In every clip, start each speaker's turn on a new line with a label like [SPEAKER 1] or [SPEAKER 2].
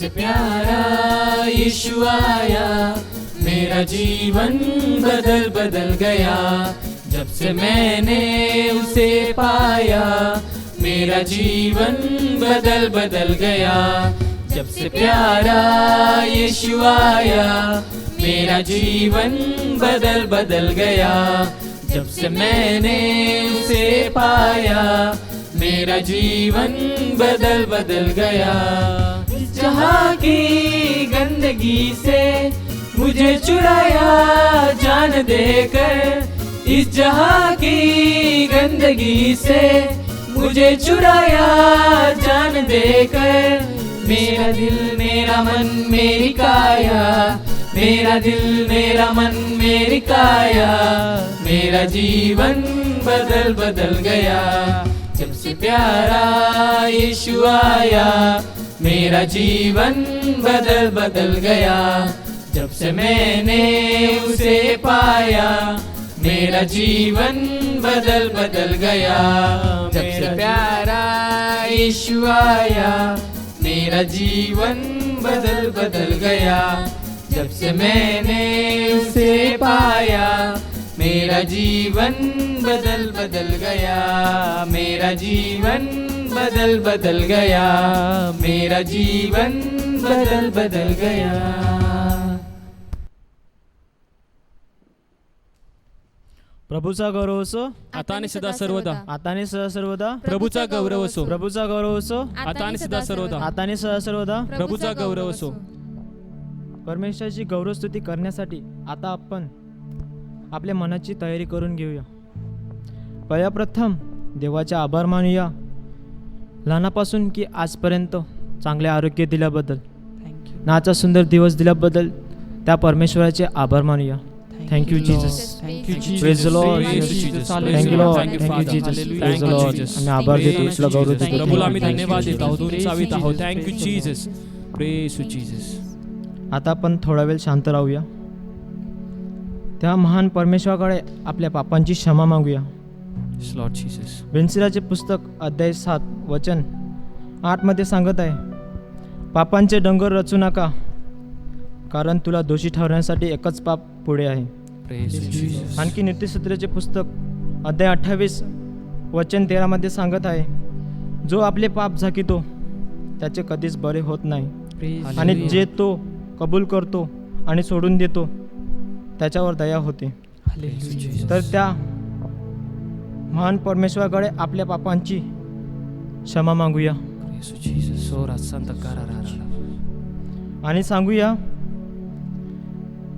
[SPEAKER 1] से प्यारा यीशु आया, मेरा जीवन बदल बदल गया। जब से मैंने उसे पाया, मेरा जीवन बदल बदल गया। जब से प्यारा यीशु आया, मेरा जीवन बदल बदल गया। जब से मैंने उसे पाया, मेरा जीवन बदल बदल गया। इस जहाँ की गंदगी से मुझे छुड़ाया जान देकर, इस जहाँ की गंदगी से मुझे छुड़ाया जान देकर। मेरा दिल मेरा मन मेरी काया, मेरा दिल मेरा मन मेरी काया, मेरा जीवन बदल बदल गया। जब से प्यारा यीशु आया, मेरा जीवन बदल बदल गया। जब से मैंने उसे पाया, मेरा जीवन बदल बदल गया। जब से प्यारा यीशु आया, मेरा जीवन बदल बदल गया। जब से मैंने उसे पाया, मेरा जीवन बदल बदल गया। मेरा जीवन बदल बदल गया, मेरा जीवन बदल बदल गया।
[SPEAKER 2] प्रभूचा गौरव असो
[SPEAKER 3] आता आणि सदा सर्वदा,
[SPEAKER 2] आता आणि सदा सर्वदा,
[SPEAKER 3] प्रभूचा गौरव असो
[SPEAKER 2] प्रभूचा गौरव असो
[SPEAKER 3] आता आणि सदा सर्वदा,
[SPEAKER 2] आता आणि सदा सर्वदा,
[SPEAKER 3] प्रभूचा गौरव असो।
[SPEAKER 2] परमेश्वराची गौरवस्तुती करण्यासाठी आता आपण आपल्या मनाची तयारी करून घेऊया। प्रथम देवाचे आभार मानूया, लहानापासून की आजपर्यंत चांगले आरोग्य दिल्याबद्दल, नाचा सुंदर दिवस दिल्याबद्दल त्या परमेश्वराचे आभार मानूया। Thank you Jesus, praise the Lord, thank you Lord, thank you Jesus, praise the Lord. आम्ही आभार देतो, तुला गौरव देतो
[SPEAKER 3] प्रभूला आम्ही धन्यवाद देत आहोत, उंचावीत आहोत। Thank you Jesus, praise you Jesus.
[SPEAKER 2] आता आपण थोडा वेळ शांत राहूया, त्या महान परमेश्वराकडे आपल्या पापांची क्षमा मागूया।
[SPEAKER 3] Lord Jesus.
[SPEAKER 2] बेनसिराचे पुस्तक अध्याय 7 वचन 8 मध्ये सांगत आहे, पापांचे डोंगर रचू नका, कारण तुला दोषी ठरवण्यासाठी एकच पाप पुढे आहे। आणखी नीतिसूत्राचे पुस्तक अध्याय 28 वचन 13 मध्ये सांगत आहे, जो आपले पाप झाकितो त्याचे कधीच बरे होत नाही, आणि जे तो कबूल करतो आणि सोडून देतो त्याच्यावर दया होते। तर त्या महान परमेश्वराकडे आपल्या पापांची क्षमा मागूया आणि सांगूया,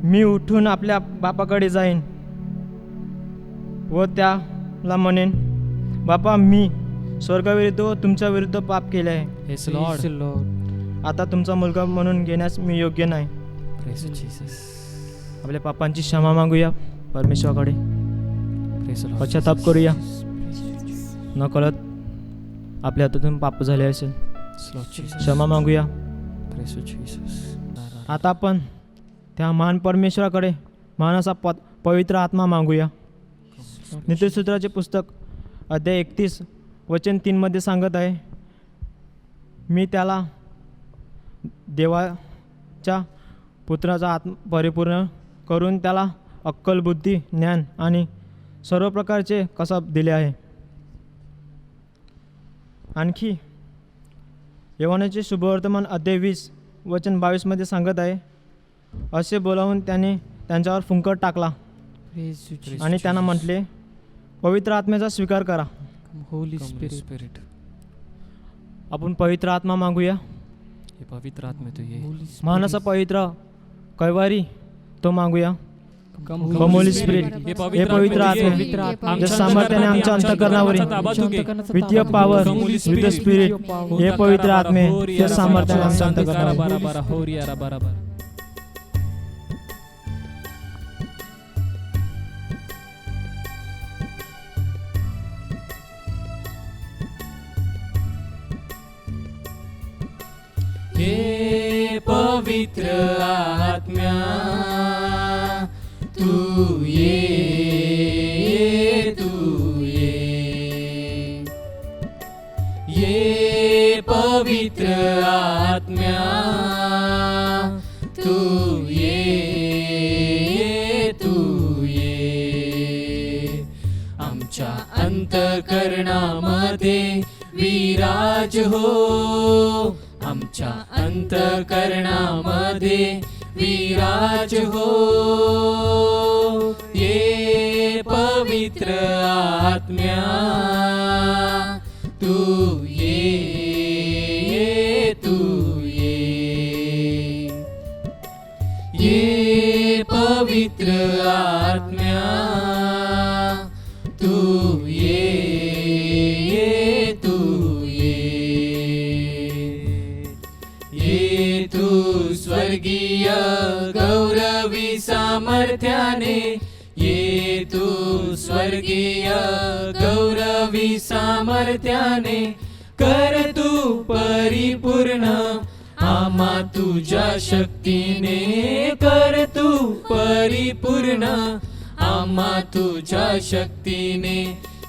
[SPEAKER 2] मी उठून आपल्या बापाकडे जाईन व त्याला म्हणेन, बापा मी स्वर्गाविरुद्ध व तुमच्या विरुद्ध पाप केले आहे। आता तुमचा मुलगा म्हणून घेण्यास मी योग्य नाही। आपल्या पापांची क्षमा मागूया परमेश्वराकडे, पश्चाताप करूया। नकळत आपल्या हातातून पाप झाले असेल, क्षमा मागूया। आता आपण त्या महान परमेश्वराकडे महान असा पवित्र आत्मा मागूया। नीतिसूत्राचे पुस्तक अध्याय 31 वचन 3 मध्ये सांगत आहे, मी त्याला देवाच्या पुत्राचा आत्मा परिपूर्ण करून त्याला अक्कल, बुद्धी, ज्ञान आणि सर्व प्रकारचे कसब दिले आहे। आणखी योहानाचे शुभवर्तमान अध्याय 20 वचन 22 मध्ये सांगत आहे, असे बोलावून त्याने त्यांच्यावर फुंकर टाकला आणि त्यांना म्हटले, पवित्र आत्म्याचा स्वीकार करा।
[SPEAKER 3] Holy spirit.
[SPEAKER 2] आपण पवित्र आत्मा मागूया।
[SPEAKER 3] पवित्र आत्मा तो ये
[SPEAKER 2] महान असा पवित्र कैवारी तो मागूया। होली स्पिरिट, हे पवित्र आत्मा ज्या सामर्थ्याने आमच्या अंतःकरणावर with your power with the spirit, हे पवित्र आत्मे त्या सामर्थ्याने आमच्या अंतःकरणावर।
[SPEAKER 1] हे पवित्र आत्म्या तू ये, तू ये पवित्र आत्म्या तू ये आमच्या अंतःकरणामध्ये विराज हो, आमच्या अंतःकरणामध्ये विराज हो. ये पवित्र आत्म्या तू ये पवित्र आत्म्या तू ये तू स्वर्गीय गौरवी सामर्थ्याने, ये तू स्वर्गीय गौरवी सामर्थ्याने कर तू परिपूर्ण आम्हा तुझ्या शक्तीने, कर तू परिपूर्ण आम्हा तुझ्या शक्तीने.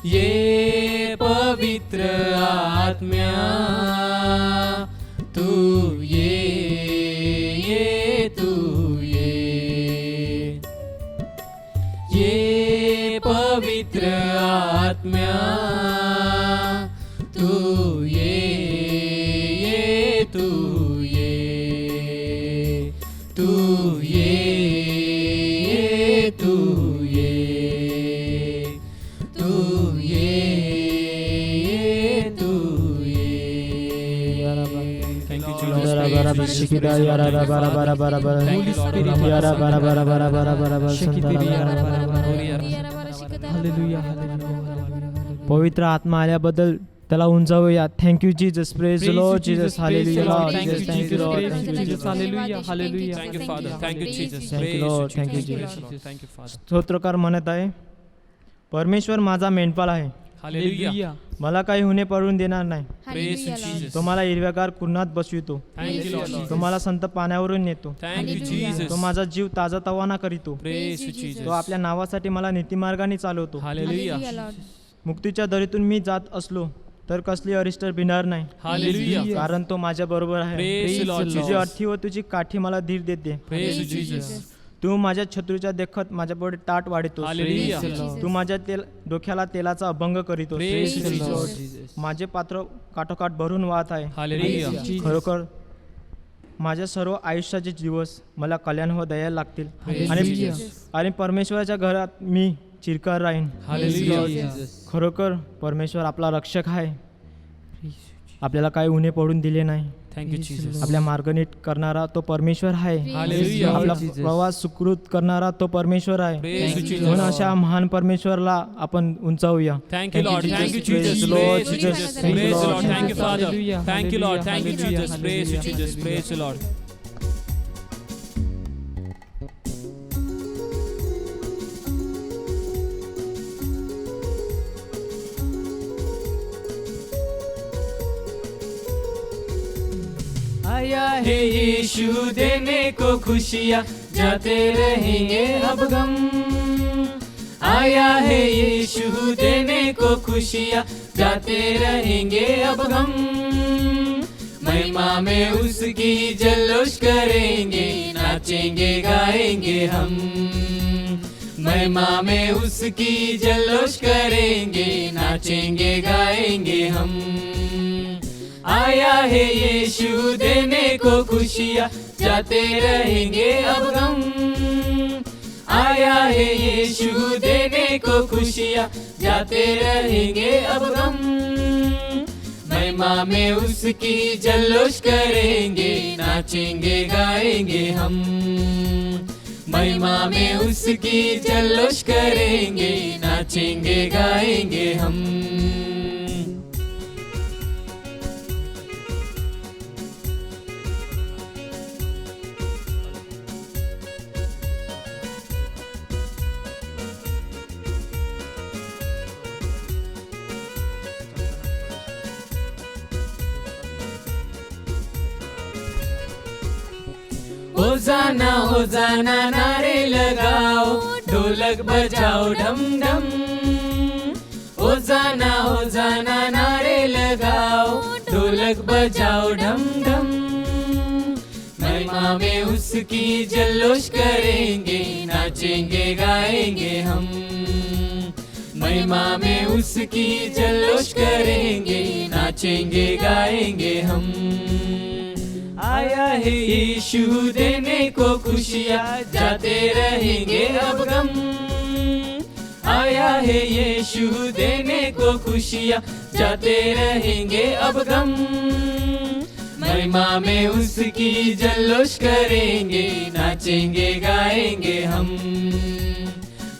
[SPEAKER 1] ये पवित्र आत्म्या तू ये पवित्र आत्म्या तू ये
[SPEAKER 2] पवित्र आत्मा आल्याबद्दल त्याला उंचावूया. Thank you Jesus. Praise Lord Jesus. Hallelujah Lord Jesus. Thank you Lord.
[SPEAKER 3] Hallelujah hallelujah. Thank you father. Thank you Jesus.
[SPEAKER 2] Thank you, Lord. Thank you,
[SPEAKER 3] Jesus.
[SPEAKER 2] Jesus.
[SPEAKER 3] Thank you father.
[SPEAKER 2] स्तोत्रकार म्हणत आहे, परमेश्वर माझा मेंढपाळ आहे,
[SPEAKER 3] हालेलुया.
[SPEAKER 2] मला काही होणे पडून देणार नाही.
[SPEAKER 3] Praise Jesus.
[SPEAKER 2] तो मला हिरव्यागार कुरणात बसवितो,
[SPEAKER 3] थँक्यू लॉर्ड.
[SPEAKER 2] तो मला संत पाण्यावरून नेतो,
[SPEAKER 3] थँक्यू जीसस.
[SPEAKER 2] तो माझा जीव ताजा तवाना करीतो,
[SPEAKER 3] प्रेज जीसस.
[SPEAKER 2] तो आपल्या नावासाठी मला नीतिमार्गाने चालवतो.
[SPEAKER 3] हालेलुया.
[SPEAKER 2] मुक्तीच्या दरीतून मी जात असलो तर कसली अरिष्ट भिणार नाही,
[SPEAKER 3] हालेलुया.
[SPEAKER 2] कारण तो माझ्या बरोबर आहे.
[SPEAKER 3] Praise the Lord
[SPEAKER 2] तुझी
[SPEAKER 3] Jesus.
[SPEAKER 2] अर्थी व तुझी काठी मला धीर देते.
[SPEAKER 3] Praise Jesus.
[SPEAKER 2] तू माझ्या शत्रूच्या देखत माझ्यापुढे ताट वाढितो.
[SPEAKER 3] हालेलुया.
[SPEAKER 2] तू माझ्या डोक्याला तेलाचा अभंग करीतो.
[SPEAKER 3] Praise the Lord
[SPEAKER 2] माझे पात्र काठोकाठ भरून वाहत आहे.
[SPEAKER 3] हालेलुया.
[SPEAKER 2] खरोखर माझ्या सर्व आयुष्याचे दिवस मला कल्याण व दया लागतील,
[SPEAKER 3] Hallelujah.
[SPEAKER 2] आणि परमेश्वराच्या घरात मी चिरकार राहीन.
[SPEAKER 3] हालेलुया.
[SPEAKER 2] खरोखर परमेश्वर आपला रक्षक आहे, आपल्याला काही उणे पडून दिले नाही.
[SPEAKER 3] Thank you Jesus.
[SPEAKER 2] आपल्या मार्ग नीट करणारा तो परमेश्वर आहे.
[SPEAKER 3] हालेलुया.
[SPEAKER 2] आपला प्रवास सुकृत करणारा तो परमेश्वर आहे.
[SPEAKER 3] Praise Jesus.
[SPEAKER 2] म्हणून अशा महान परमेश्वरला आपण उंचावूया.
[SPEAKER 3] Thank you, Lord. Thank you, Jesus.
[SPEAKER 2] Praise the Lord,
[SPEAKER 3] Praise
[SPEAKER 2] Jesus.
[SPEAKER 3] Jesus.
[SPEAKER 2] Thank you,
[SPEAKER 3] Praise the
[SPEAKER 2] Lord.
[SPEAKER 3] Lord. Thank you, Father.
[SPEAKER 2] Hallelujah.
[SPEAKER 3] Thank you, Lord. Thank you,
[SPEAKER 2] Hallelujah.
[SPEAKER 3] Jesus. Praise you, Jesus. Praise the Lord.
[SPEAKER 1] आया है यीशु देने को खुशियाँ, जाते रहेंगे अब गम. आया है यीशु देने को खुशियाँ, जाते रहेंगे अब गम. महिमा में उसकी जल्लोश करेंगे, नाचेंगे गाएंगे हम. महिमा में उसकी जल्लोश करेंगे, नाचेंगे गाएंगे हम. आया है यीशु देने को खुशियाँ, जाते रहेंगे अब गम. आया है यीशु देने को खुशियाँ, जाते रहेंगे अब गम. महिमा में उसकी जल्लोश करेंगे, नाचेंगे गाएंगे हम. महिमा में उसकी जल्लोश करेंगे, नाचेंगे गाएंगे हम. होजाना होजाना नारे लगाओ, ढोलक बजाओ ढम ढम. होजाना होजाना नारे लगाओ, ढोलक ढोलक बजाओ ढम ढम, महिमा में उसकी जल्लोश करेंगे, नाचेंगे गाएंगे हम। महिमा में उसकी जल्लोश करेंगे, नाचेंगे गाएंगे हम। आया है यीशु देने को खुशियाँ, जाते रहेंगे अब गम। आया है यीशु देने को खुशियाँ, जाते रहेंगे अब गम। महिमा में उसकी जल्लोश करेंगे, नाचेंगे गाएंगे हम।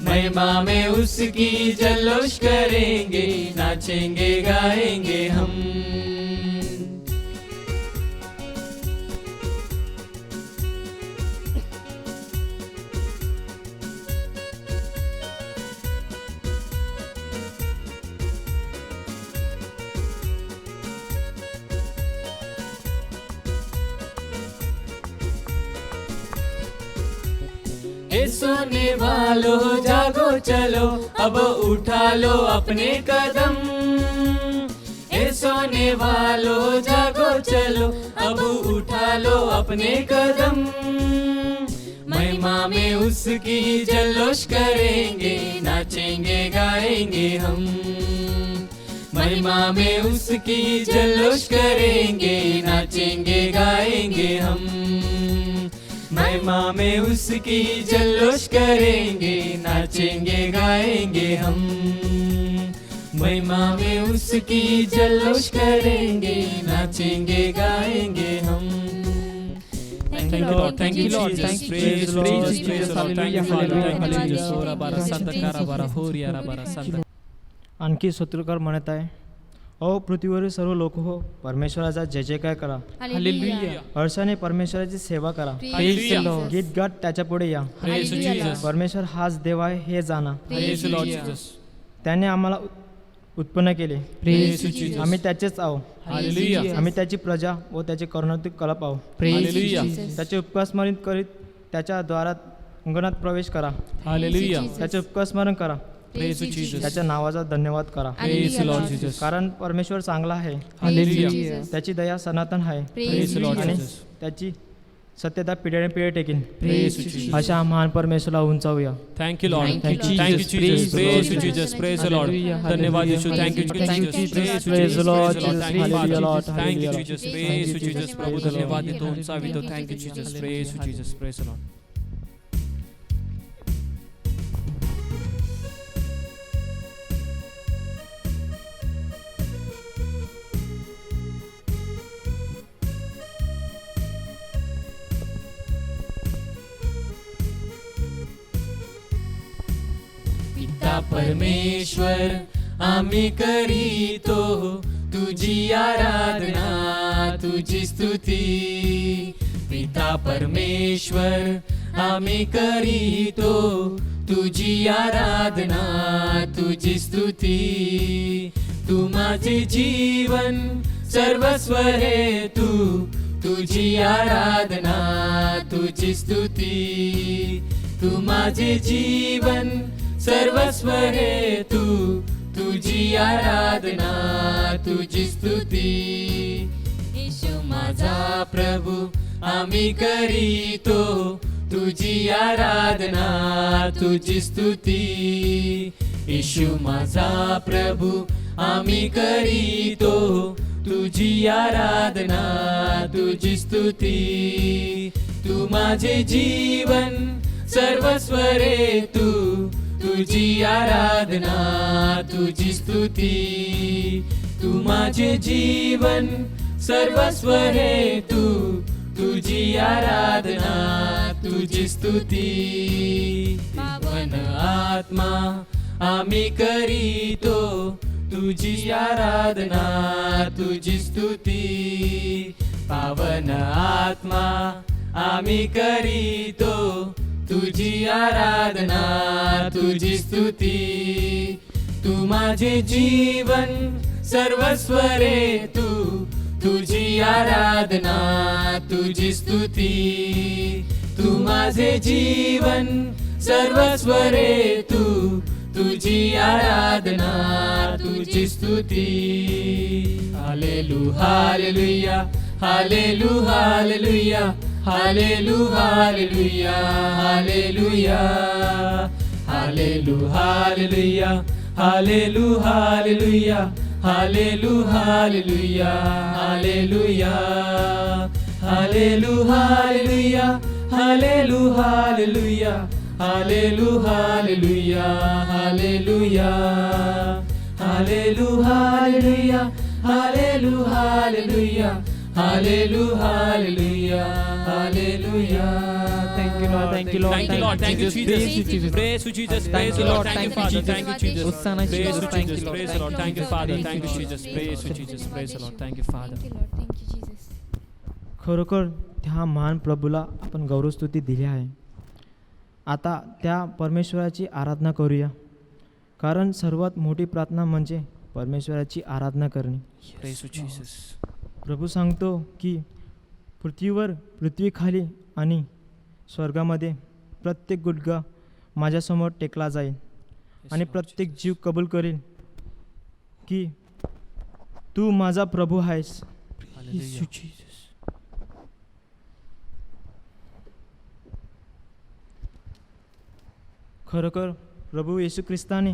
[SPEAKER 1] महिमा में उसकी जल्लोश करेंगे, नाचेंगे गाएंगे हम। ए सोने वालों जागो चलो, अब उठा लो अपने कदम। ए सोने वालों जागो चलो, अब उठा लो अपने कदम। महिमा में उसकी जल्लोश करेंगे, नाचेंगे गाएंगे हम। महिमा में उसकी जल्लोश करेंगे, नाचेंगे गाएंगे हम। महिमा में उसकी जल्लोश करेंगे, नाचेंगे गाएंगे हम। महिमा में उसकी जल्लोश करेंगे, नाचेंगे गाएंगे हम।
[SPEAKER 3] Thank you Lord, thank you Lord, thank you Jesus, praise Jesus, hallelujah, hallelujah. Sora bara santa kara bara horia ra bara santa.
[SPEAKER 2] आणखी स्तोत्रकार म्हणत आहे, ओ पृथ्वीवरील सर्व लोक हो, परमेश्वराचा जय जयकार करा,
[SPEAKER 3] Hallelujah.
[SPEAKER 2] हर्षाने परमेश्वराची सेवा करा,
[SPEAKER 3] Praise the Lord.
[SPEAKER 2] गीत गात त्याच्या पुढे या.
[SPEAKER 3] Praise you, Jesus.
[SPEAKER 2] परमेश्वर हाच देव आहे हे जाणा.
[SPEAKER 3] Praise you, Lord Jesus.
[SPEAKER 2] त्याने आम्हाला उत्पन्न केले,
[SPEAKER 3] Praise you, Jesus.
[SPEAKER 2] आम्ही त्याचेच आहो.
[SPEAKER 3] Hallelujah.
[SPEAKER 2] आम्ही त्याची प्रजा व त्याची करुणात्मक कलप आहो.
[SPEAKER 3] Hallelujah.
[SPEAKER 2] त्याचे उपकार स्मरण करीत त्याच्या द्वारात अंगणात प्रवेश करा.
[SPEAKER 3] Hallelujah.
[SPEAKER 2] त्याचे उपकार स्मरण करा,
[SPEAKER 3] Praise you, Jesus.
[SPEAKER 2] त्याच्या नावाचा धन्यवाद करा.
[SPEAKER 3] Praise you, Lord Jesus.
[SPEAKER 2] कारण परमेश्वर चांगला आहे,
[SPEAKER 3] Hallelujah.
[SPEAKER 2] त्याची दया सनातन आहे
[SPEAKER 3] Praise you, Lord
[SPEAKER 2] आणि
[SPEAKER 3] Jesus.
[SPEAKER 2] त्याची सत्यता पिढ्याने पिढ्या टेकीन.
[SPEAKER 3] Praise you, Jesus.
[SPEAKER 2] अशा महान परमेश्वरला उंचावूया.
[SPEAKER 3] Thank you, Lord.
[SPEAKER 1] Thank you,
[SPEAKER 3] Thank you, Jesus. Praise you,
[SPEAKER 2] Lord.
[SPEAKER 3] Jesus. Praise the Lord.
[SPEAKER 2] Hallelujah.
[SPEAKER 3] धन्यवाद यीशु. Thank you,
[SPEAKER 2] Thank you,
[SPEAKER 3] Jesus.
[SPEAKER 2] Jesus.
[SPEAKER 3] Praise you,
[SPEAKER 2] Praise the Lord.
[SPEAKER 3] Jesus. Thank you,
[SPEAKER 2] Hallelujah,
[SPEAKER 3] Father.
[SPEAKER 2] Lord.
[SPEAKER 3] Thank you,
[SPEAKER 2] Hallelujah.
[SPEAKER 3] Jesus.
[SPEAKER 2] Thank
[SPEAKER 3] Praise
[SPEAKER 2] you,
[SPEAKER 3] you, Jesus.
[SPEAKER 2] Jesus.
[SPEAKER 3] Prabhu
[SPEAKER 2] Praise the
[SPEAKER 3] धन्यवाद
[SPEAKER 2] Lord.
[SPEAKER 3] देतो उंचावितो. Thank you, Jesus. Praise you, Jesus. Praise the Lord.
[SPEAKER 1] पिता परमेश्वर आम्ही करीतो तुझी आराधना, तुझी स्तुती. पिता परमेश्वर आम्ही करीतो तुझी आराधना, तुझी स्तुती. तू माझे जीवन सर्वस्व रे, तू तुझी आराधना, तुझी स्तुती. तू माझे जीवन सर्वस्व रे, तू तुझी आराधना, तुझी स्तुती. येशू माझा प्रभू आम्ही करीतो तुझी आराधना, तुझी स्तुती. येशू माझा प्रभू आम्ही करीतो तुझी आराधना, तुझी स्तुती. तू माझे जीवन सर्वस्व रे, तू तुझी आराधना, तुझी स्तुती. तू माझे जीवन सर्वस्व रे, तू तुझी आराधना, तुझी स्तुती. पावन आत्मा आम्ही करीतो तुझी आराधना, तुझी स्तुती. पावन आत्मा आम्ही करीतो तुझी आराधना, तुझी स्तुती. तू माझे जीवन सर्वस्व रे, तू तुझी आराधना, तुझी स्तुती. तू माझे जीवन सर्वस्व रे, तू तुझी आराधना तुझी स्तुती. Hallelu hallelujah hallelu hallelujah hallelu hallelujah hallelujah hallelu hallelujah hallelu hallelujah hallelu hallelujah hallelujah hallelu hallelujah hallelu hallelujah hallelu hallelujah hallelujah hallelu hallelujah hallelu hallelujah hallelu hallelujah hallelujah.
[SPEAKER 2] Thank you, Lord. Thank you, Lord.
[SPEAKER 3] Thank you, Lord. Thank you, Jesus. Praise you, Jesus. Praise you, Lord. Thank you, Father. Thank you, Jesus.
[SPEAKER 2] Hosanna,
[SPEAKER 3] Praise you,
[SPEAKER 2] Jesus. Thank you,
[SPEAKER 3] Jesus.
[SPEAKER 2] Lord.
[SPEAKER 3] Praise the Lord. Thank you, Father. Thank you, Jesus. Praise you, Jesus. Praise the Lord. Thank you, Father.
[SPEAKER 4] Thank you, Lord. Thank you, Jesus.
[SPEAKER 2] खरोखर त्या महान प्रभूला आपण गौरवस्तुती दिली आहे. आता त्या परमेश्वराची आराधना करूया, कारण सर्वात मोठी प्रार्थना म्हणजे परमेश्वराची आराधना करणे.
[SPEAKER 3] Praise you, Jesus.
[SPEAKER 2] प्रभू सांगतो की पृथ्वीवर, पृथ्वीखाली आणि स्वर्गामध्ये प्रत्येक गुडघा माझ्यासमोर टेकला जाईल आणि प्रत्येक जीव कबूल करेल की तू माझा प्रभू आहेस.
[SPEAKER 3] Hallelujah.
[SPEAKER 2] खरोखर प्रभू येशू ख्रिस्ताने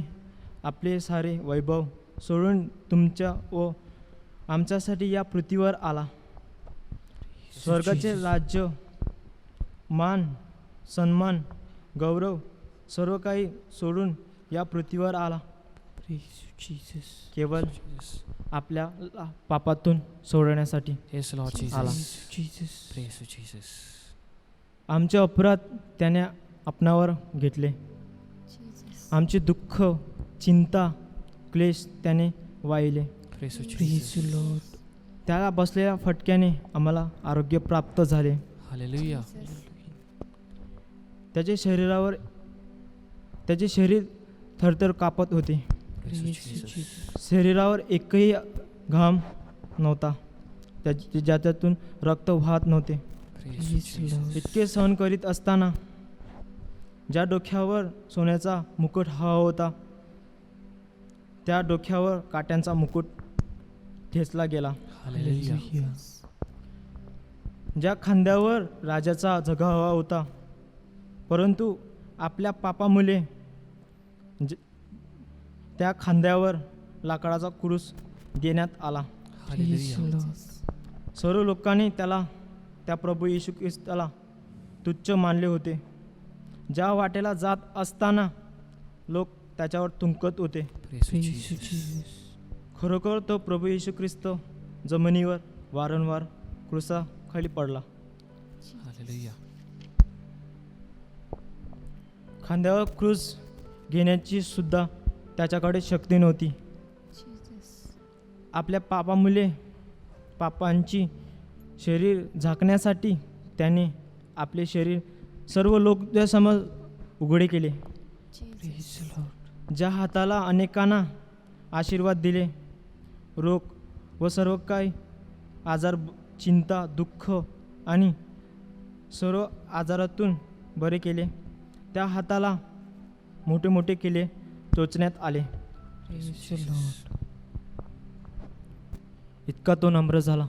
[SPEAKER 2] आपले सारे वैभव सोडून तुमच्या व आमच्यासाठी या पृथ्वीवर आला. स्वर्गाचे राज्य, मान, सन्मान, गौरव सर्व काही सोडून या पृथ्वीवर आला, केवळ आपल्या पापातून सोडण्यासाठी.
[SPEAKER 3] Yes, Lord
[SPEAKER 2] आला.
[SPEAKER 3] Jesus. Praise you, Jesus.
[SPEAKER 2] आमचे अपराध त्याने आपणावर घेतले.
[SPEAKER 4] Jesus.
[SPEAKER 2] आमचे दुःख, चिंता, क्लेश त्याने वाहिले.
[SPEAKER 3] Praise you, Jesus.
[SPEAKER 2] Lord. त्याला बसलेल्या फटक्याने आम्हाला आरोग्य प्राप्त झाले.
[SPEAKER 3] Hallelujah.
[SPEAKER 4] Jesus.
[SPEAKER 2] त्याचे शरीर थरथर कापत होते.
[SPEAKER 3] Praise you, Jesus.
[SPEAKER 2] शरीरावर एकही घाम नव्हता ज्याच्यातून रक्त वाहत नव्हते.
[SPEAKER 3] Praise you, Jesus.
[SPEAKER 2] इतके सहन करीत असताना ज्या डोक्यावर सोन्याचा मुकुट हवा होता, त्या डोक्यावर काट्यांचा मुकुट ठेचला गेला.
[SPEAKER 3] Hallelujah.
[SPEAKER 2] ज्या खांद्यावर राजाचा जगा हवा होता, परंतु आपल्या पापामुळे त्या खांद्यावर लाकडाचा क्रूस देण्यात आला.
[SPEAKER 3] Hallelujah.
[SPEAKER 2] सर्व लोकांनी त्या प्रभू येशू ख्रिस्ताला तुच्छ मानले होते. ज्या वाटेला जात असताना लोक त्याच्यावर थुंकत होते.
[SPEAKER 3] Praise you, Jesus.
[SPEAKER 2] खरोखर तो प्रभू येशू ख्रिस्त जमिनीवर वारंवार क्रूसाखाली पडला.
[SPEAKER 3] Hallelujah.
[SPEAKER 2] खांद्यावर क्रूस घेण्याची सुद्धा त्याच्याकडे शक्ती नव्हती.
[SPEAKER 4] Jesus.
[SPEAKER 2] आपल्या पापांची शरीर झाकण्यासाठी त्याने आपले शरीर सर्व लोकांसमोर उघडे केले.
[SPEAKER 4] Jesus.
[SPEAKER 2] ज्या हाताला अनेकांना आशीर्वाद दिले, रोग व सर्व काही आजार, चिंता, दुःख आणि सर्व आजारातून बरे केले, त्या हाताला मोठे मोठे केले टोचण्यात आले. इतका तो नम्र झाला,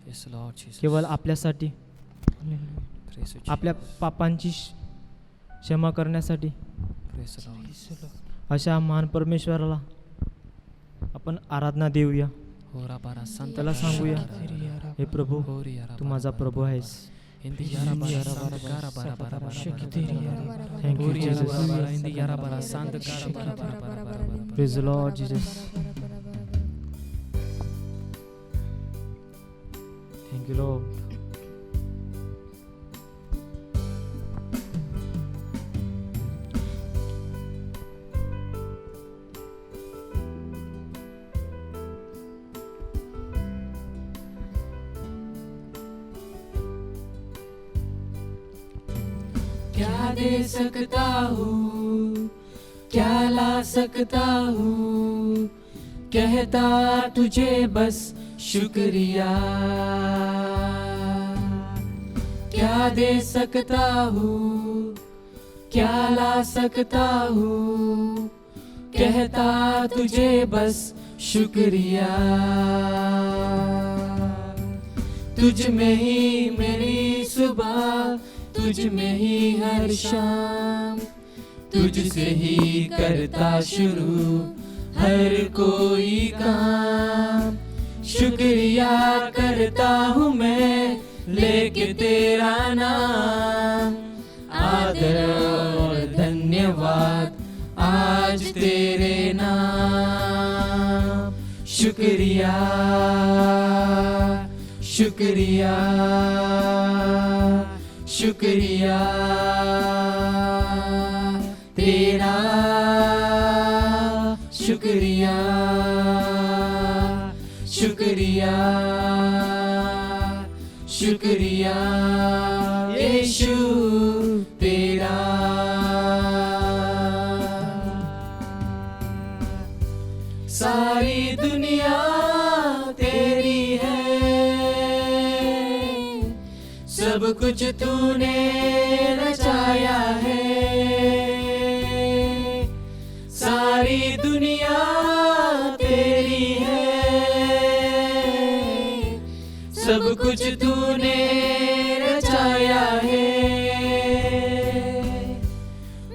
[SPEAKER 3] Yes, Lord Jesus.
[SPEAKER 2] केवळ आपल्यासाठी,
[SPEAKER 3] Praise you,
[SPEAKER 2] आपल्या
[SPEAKER 3] Jesus.
[SPEAKER 2] पापांची क्षमा करण्यासाठी.
[SPEAKER 3] Praise the Lord.
[SPEAKER 2] अशा महान परमेश्वराला आपण आराधना देऊया.
[SPEAKER 3] Ora bara santa
[SPEAKER 2] त्याला
[SPEAKER 3] kara
[SPEAKER 2] सांगूया,
[SPEAKER 3] bara bara.
[SPEAKER 2] हे प्रभू,
[SPEAKER 3] Ori ara
[SPEAKER 2] तू
[SPEAKER 3] bara
[SPEAKER 2] माझा
[SPEAKER 3] bara
[SPEAKER 2] प्रभू
[SPEAKER 3] bara
[SPEAKER 2] आहेस.
[SPEAKER 3] bara. Indi yara bara santa kara bara bara bara bara.
[SPEAKER 2] Thank you,
[SPEAKER 3] Ori ara
[SPEAKER 2] Jesus.
[SPEAKER 3] bara bara. Indi yara bara santa kara bara bara bara bara.
[SPEAKER 2] Praise the Lord Jesus. Thank you, Lord.
[SPEAKER 1] क्या दे सकता हूँ, क्या ला सकता हूँ, कहता तुझे बस शुक्रिया. क्या दे सकता हूँ, क्या ला सकता हूँ, कहता तुझे बस शुक्रिया। तुझ में ही मेरी सुबह, तुझ में ही हर शाम, तुझसे ही करता शुरू हर कोई काम। शुक्रिया करता हूँ मैं लेके तेरा नाम, आदर और धन्यवाद आज तेरे नाम। शुक्रिया शुक्रिया शुक्रिया तेरा, शुक्रिया शुक्रिया शुक्रिया यीशु तेरा। सारी दुनिया तेरी है, सब कुछ तूने रचाया है। सारी दुनिया तेरी है, सब कुछ तूने रचाया है।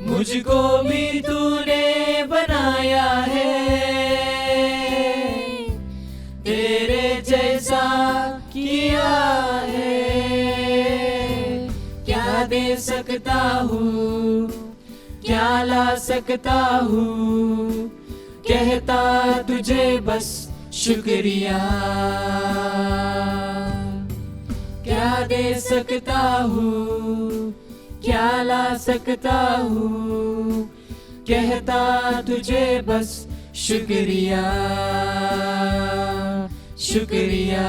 [SPEAKER 1] मुझको भी तूने बनाया है, तेरे जैसा किया है। क्या दे सकता हूँ, क्या ला सकता हूँ, कहता तुझे बस शुक्रिया। क्या दे सकता हूँ, क्या ला सकता हूँ, कहता तुझे बस शुक्रिया शुक्रिया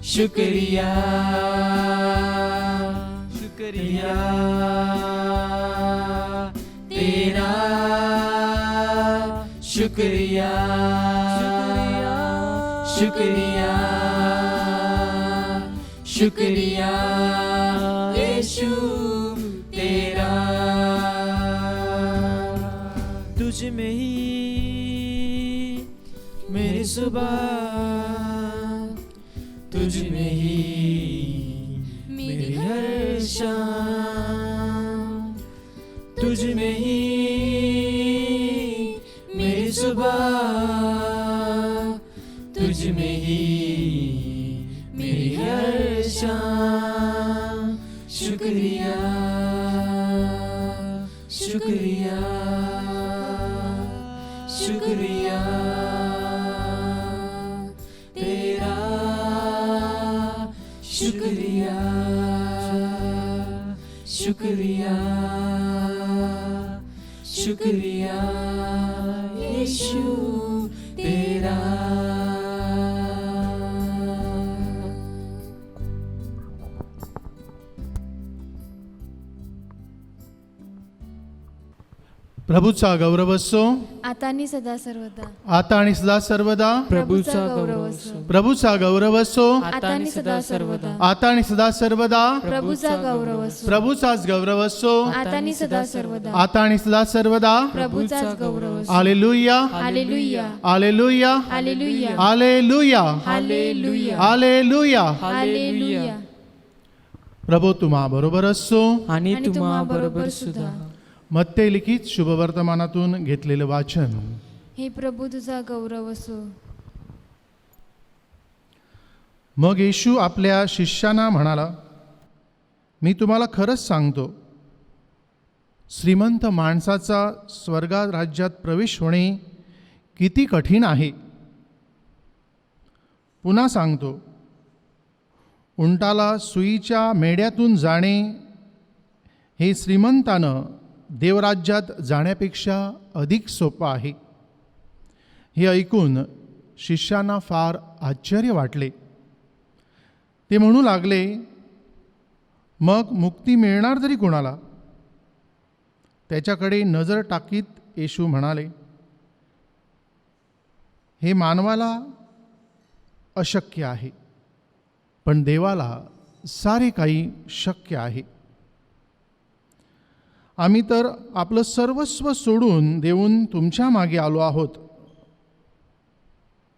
[SPEAKER 1] शुक्रिया शुक्रिया तेरा। शुक्रिया शुक्रिया शुक्रिया यीशु तेरा। तुझ में ही मेरी सुबह, तुझ में ही मेरी हर शाम, तुझ में ही मेरी सुबह, तुझ में ही मेरी हर शाम। शुक्रिया शुक्रिया शुक्रिया तेरा। शुक्रिया शुक्रिया शुक्रिया यीशु तेरा।
[SPEAKER 5] प्रभूचा गौरव असो,
[SPEAKER 4] आता आणि सदा सर्वदा.
[SPEAKER 5] आता आणि सदा सर्वदा.
[SPEAKER 4] प्रभूचा गौरव असो,
[SPEAKER 5] प्रभूचा गौरव असो,
[SPEAKER 4] आता आणि सदा सर्वदा.
[SPEAKER 5] आता आणि सदा सर्वदा.
[SPEAKER 4] प्रभूचा गौरव असो,
[SPEAKER 5] प्रभूचाच गौरव असो,
[SPEAKER 4] आता आणि सदा सर्वदा.
[SPEAKER 5] आता आणि सदा सर्वदा.
[SPEAKER 4] प्रभूचाच गौरव असो.
[SPEAKER 5] Hallelujah
[SPEAKER 4] hallelujah
[SPEAKER 5] hallelujah
[SPEAKER 4] hallelujah
[SPEAKER 5] hallelujah
[SPEAKER 4] hallelujah
[SPEAKER 5] hallelujah.
[SPEAKER 4] Hallelujah.
[SPEAKER 5] प्रभू तुम्हा बरोबर असो.
[SPEAKER 3] आणि
[SPEAKER 4] आणि
[SPEAKER 3] तुम्हा बरोबर सुद्धा.
[SPEAKER 5] मत्ते लिखित शुभवर्तमानातून घेतलेलं वाचन.
[SPEAKER 4] हे प्रभू तुझा गौरव असो.
[SPEAKER 5] मग येशू आपल्या शिष्यांना म्हणाला, मी तुम्हाला खरंच सांगतो, श्रीमंत माणसाचा स्वर्गात राज्यात प्रवेश होणे किती कठीण आहे. पुन्हा सांगतो, उंटाला सुईच्या मेढ्यातून जाणे हे श्रीमंतानं देवराज्यात जाण्यापेक्षा अधिक सोपं आहे. हे ऐकून शिष्यांना फार आश्चर्य वाटले. ते म्हणू लागले, मग मुक्ती मिळणार तरी कोणाला? त्याच्याकडे नजर टाकीत येशू म्हणाले, हे मानवाला अशक्य आहे, पण देवाला सारे काही शक्य आहे. आम्ही तर आपलं सर्वस्व सोडून देऊन तुमच्या मागे आलो आहोत.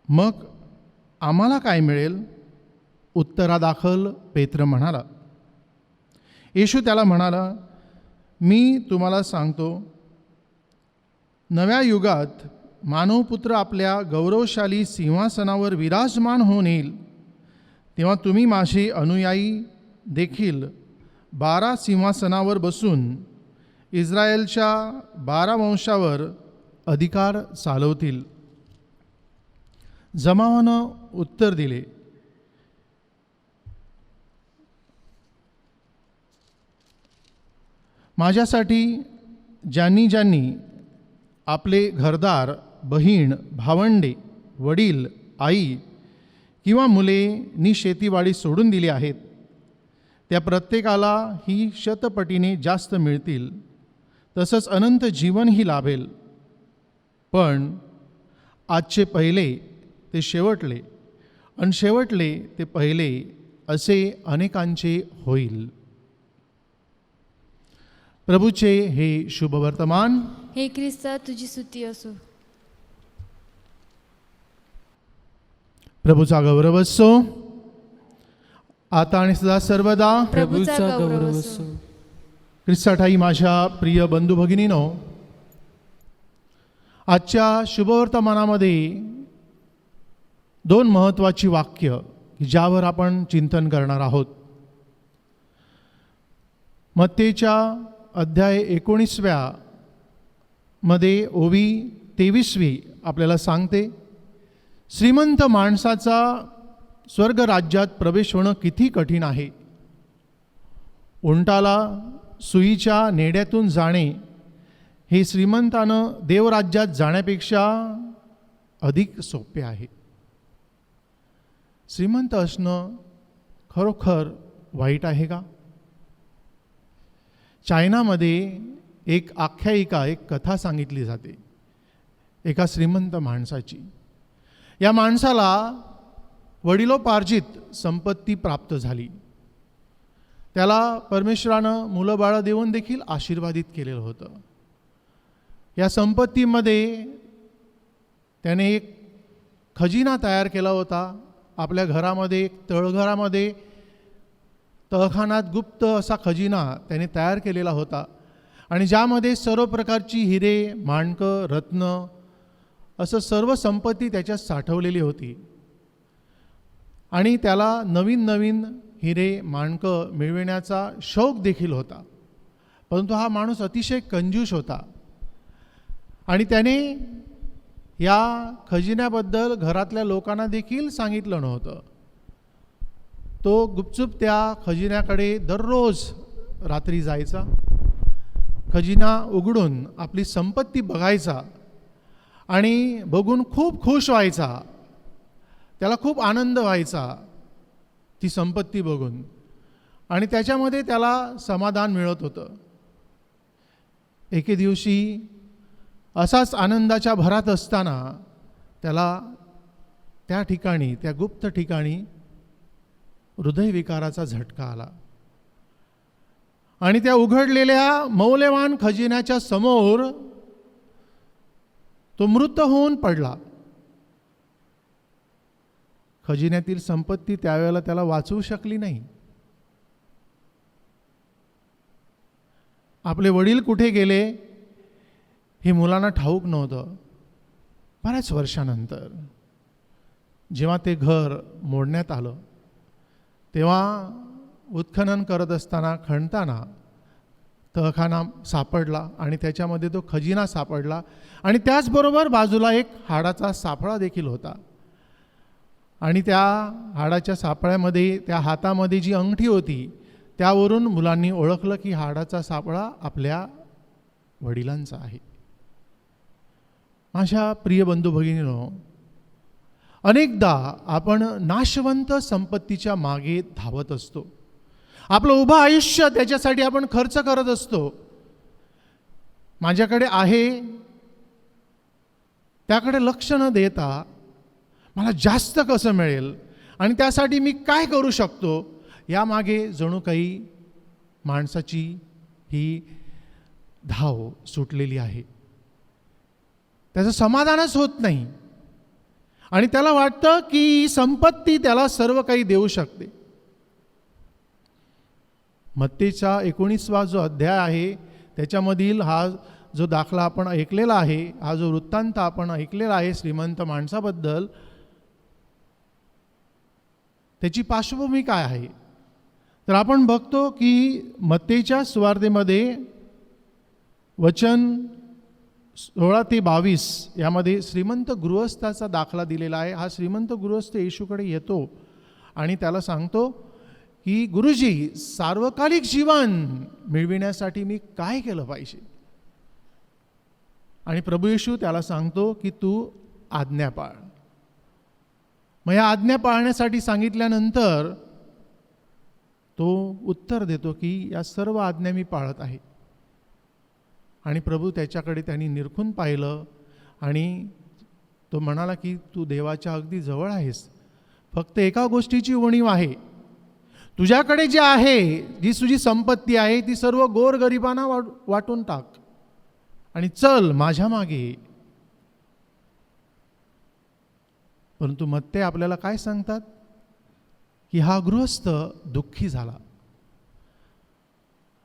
[SPEAKER 5] मग आम्हाला काय मिळेल? उत्तरादाखल पेत्र म्हणाला. येशू त्याला म्हणाला, मी तुम्हाला सांगतो, नव्या युगात मानवपुत्र आपल्या गौरवशाली सिंहासनावर विराजमान होऊन येईल, तेव्हा तुम्ही माझे अनुयायी देखील 12 सिंहासनावर बसून इस्रायलच्या 12 वंशावर अधिकार चालवतील. जमावानं उत्तर दिले, माझ्यासाठी ज्यांनी ज्यांनी आपले घरदार, बहीण, भावंडे, वडील, आई किंवा मुले नि शेतीवाडी सोडून दिली आहेत, त्या प्रत्येकाला ही शतपटीने जास्त मिळतील, तसंच अनंत जीवनही लाभेल. पण आजचे पहिले ते शेवटले आणि शेवटले ते पहिले असे अनेकांचे होईल. प्रभूचे हे शुभवर्तमान.
[SPEAKER 4] हे ख्रिस्ता तुझी स्तुती असो.
[SPEAKER 5] प्रभूचा गौरव असो आता आणि सदा सर्वदा.
[SPEAKER 1] प्रभूचा गौरव असो.
[SPEAKER 5] ख्रिस्ताठाई माझ्या प्रिय बंधू भगिनीनो, आजच्या शुभवर्तमानामध्ये 2 महत्त्वाची वाक्य ज्यावर आपण चिंतन करणार आहोत. मत्तेच्या अध्याय 19 मध्ये ओवी 23 आपल्याला सांगते, श्रीमंत माणसाचा स्वर्ग राज्यात प्रवेश होणं किती कठीण आहे. उंटाला सुईच्या नेड्यातून जाणे हे श्रीमंतानं देवराज्यात जाण्यापेक्षा अधिक सोपे आहे. श्रीमंत असणं खरोखर वाईट आहे का? चायनामध्ये एक आख्यायिका, एक कथा सांगितली जाते एका श्रीमंत माणसाची. या माणसाला वडिलोपार्जित संपत्ती प्राप्त झाली. त्याला परमेश्वरानं मुलं बाळं देऊन देखील आशीर्वादित केलेलं होतं. या संपत्तीमध्ये त्याने एक खजिना तयार केला होता. आपल्या घरामध्ये, एक तळघरामध्ये, तळखानात गुप्त असा खजिना त्याने तयार केलेला होता आणि ज्यामध्ये सर्व प्रकारची हिरे, माणकं, रत्न असं सर्व संपत्ती त्याच्यात साठवलेली होती. आणि त्याला नवीन नवीन हिरे, माणकं मिळविण्याचा शौक देखील होता. परंतु हा माणूस अतिशय कंजूस होता आणि त्याने या खजिन्याबद्दल घरातल्या लोकांना देखील सांगितलं नव्हतं. तो गुपचूप त्या खजिन्याकडे दररोज रात्री जायचा, खजिना उघडून आपली संपत्ती बघायचा आणि बघून खूप खुश व्हायचा. त्याला खूप आनंद व्हायचा ती संपत्ती बघून आणि त्याच्यामध्ये त्याला समाधान मिळत होतं. एके दिवशी असाच आनंदाच्या भरात असताना त्याला त्या ठिकाणी, त्या गुप्त ठिकाणी हृदयविकाराचा झटका आला आणि त्या उघडलेल्या मौल्यवान खजिन्याच्या समोर तो मृत होऊन पडला. खजिन्यातील संपत्ती त्यावेळेला त्याला वाचवू शकली नाही. आपले वडील कुठे गेले हे मुलांना ठाऊक नव्हतं. बऱ्याच वर्षानंतर जेव्हा ते घर मोडण्यात आलं तेव्हा उत्खनन करत असताना, खणताना तहखाना सापडला आणि त्याच्यामध्ये तो खजिना सापडला आणि त्याचबरोबर बाजूला एक हाडाचा सापळा देखील होता. आणि त्या हाडाच्या सापळ्यामध्ये, त्या हातामध्ये जी अंगठी होती त्यावरून मुलांनी ओळखलं की हाडाचा सापळा आपल्या वडिलांचा आहे. माझ्या प्रिय बंधू भगिनींनो, अनेकदा आपण नाशवंत संपत्तीच्या मागे धावत असतो. आपलं उभं आयुष्य त्याच्यासाठी आपण खर्च करत असतो. माझ्याकडे आहे त्याकडे लक्ष न देता मला जास्त कसं मिळेल आणि त्यासाठी मी काय करू शकतो, यामागे जणू काही माणसाची ही धाव सुटलेली आहे. त्याचं समाधानच होत नाही आणि त्याला वाटतं की संपत्ती त्याला सर्व काही देऊ शकते. मत्तेचा 19वा जो अध्याय आहे त्याच्यामधील हा जो दाखला आपण ऐकलेला आहे, हा जो वृत्तांत आपण ऐकलेला आहे श्रीमंत माणसाबद्दल, त्याची पार्श्वभूमी काय आहे तर आपण बघतो की मत्तेच्या सुवार्तेमध्ये वचन 16 ते 22 यामध्ये श्रीमंत गृहस्थाचा दाखला दिलेला आहे. हा श्रीमंत गृहस्थ येशूकडे येतो आणि त्याला सांगतो की गुरुजी, सार्वकालिक जीवन मिळविण्यासाठी मी काय केलं पाहिजे. आणि प्रभू येशू त्याला सांगतो की तू आज्ञा पाळ. मग या आज्ञा पाळण्यासाठी सांगितल्यानंतर तो उत्तर देतो की या सर्व आज्ञा मी पाळत आहे. आणि प्रभू त्याच्याकडे त्यांनी निरखून पाहिलं आणि तो म्हणाला की तू देवाच्या अगदी जवळ आहेस, फक्त एका गोष्टीची उणीव आहे. तुझ्याकडे जे आहे, जी तुझी संपत्ती आहे ती सर्व गोरगरिबांना वाटून टाक आणि चल माझ्या मागे. परंतु मत्ते आपल्याला काय सांगतात की हा गृहस्थ दुःखी झाला,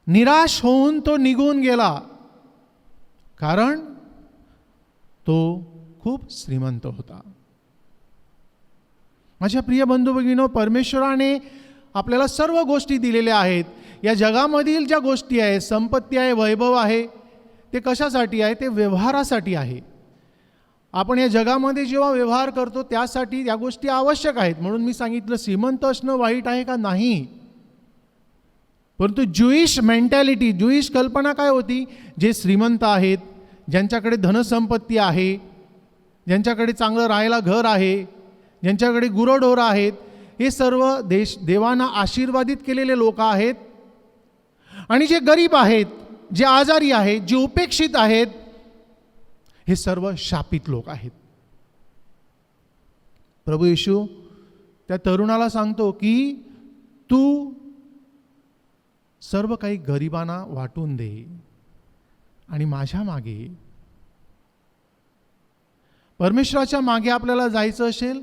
[SPEAKER 5] निराश होऊन तो निघून गेला, कारण तो खूप श्रीमंत होता. माझ्या प्रिय बंधू भगिनींनो, परमेश्वराने आपल्याला सर्व गोष्टी दिलेल्या आहेत. या जगामधील ज्या गोष्टी आहेत, संपत्ती आहे, वैभव आहे, ते कशासाठी आहे? ते व्यवहारासाठी आहे. आपण या जगामध्ये जेव्हा व्यवहार करतो त्यासाठी या गोष्टी आवश्यक आहेत. म्हणून मी सांगितलं श्रीमंत असणं वाईट आहे का? नाही. परंतु ज्युईश मेंटॅलिटी, ज्युईश कल्पना काय होती? जे श्रीमंत आहेत, ज्यांच्याकडे धनसंपत्ती आहे, ज्यांच्याकडे चांगलं राहायला घर आहे, ज्यांच्याकडे गुरंढोरं आहेत, हे सर्व देवानं आशीर्वादित केलेले लोक आहेत. आणि जे गरीब आहेत, जे आजारी आहेत, जे उपेक्षित आहेत, हे सर्व शापित लोक आहेत. प्रभू येशू त्या तरुणाला सांगतो की तू सर्व काही गरिबांना वाटून दे आणि माझ्या मागे. परमेश्वराच्या मागे आपल्याला जायचं असेल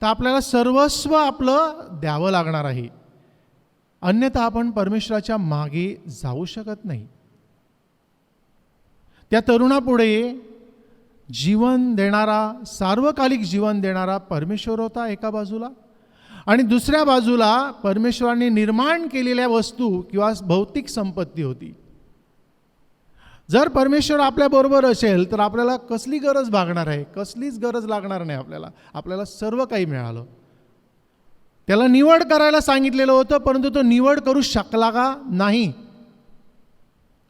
[SPEAKER 5] तर आपल्याला सर्वस्व आपलं द्यावं लागणार आहे, अन्यथा आपण परमेश्वराच्या मागे जाऊ शकत नाही. त्या तरुणापुढे जीवन देणारा, सार्वकालिक जीवन देणारा परमेश्वर होता एका बाजूला, आणि दुसऱ्या बाजूला परमेश्वराने निर्माण केलेल्या वस्तू किंवा भौतिक संपत्ती होती. जर परमेश्वर आपल्याबरोबर असेल तर आपल्याला कसली गरज भागणार आहे? कसलीच गरज लागणार नाही आपल्याला. आपल्याला सर्व काही मिळालं. त्याला निवड करायला सांगितलेलं होतं, परंतु तो निवड करू शकला का? नाही,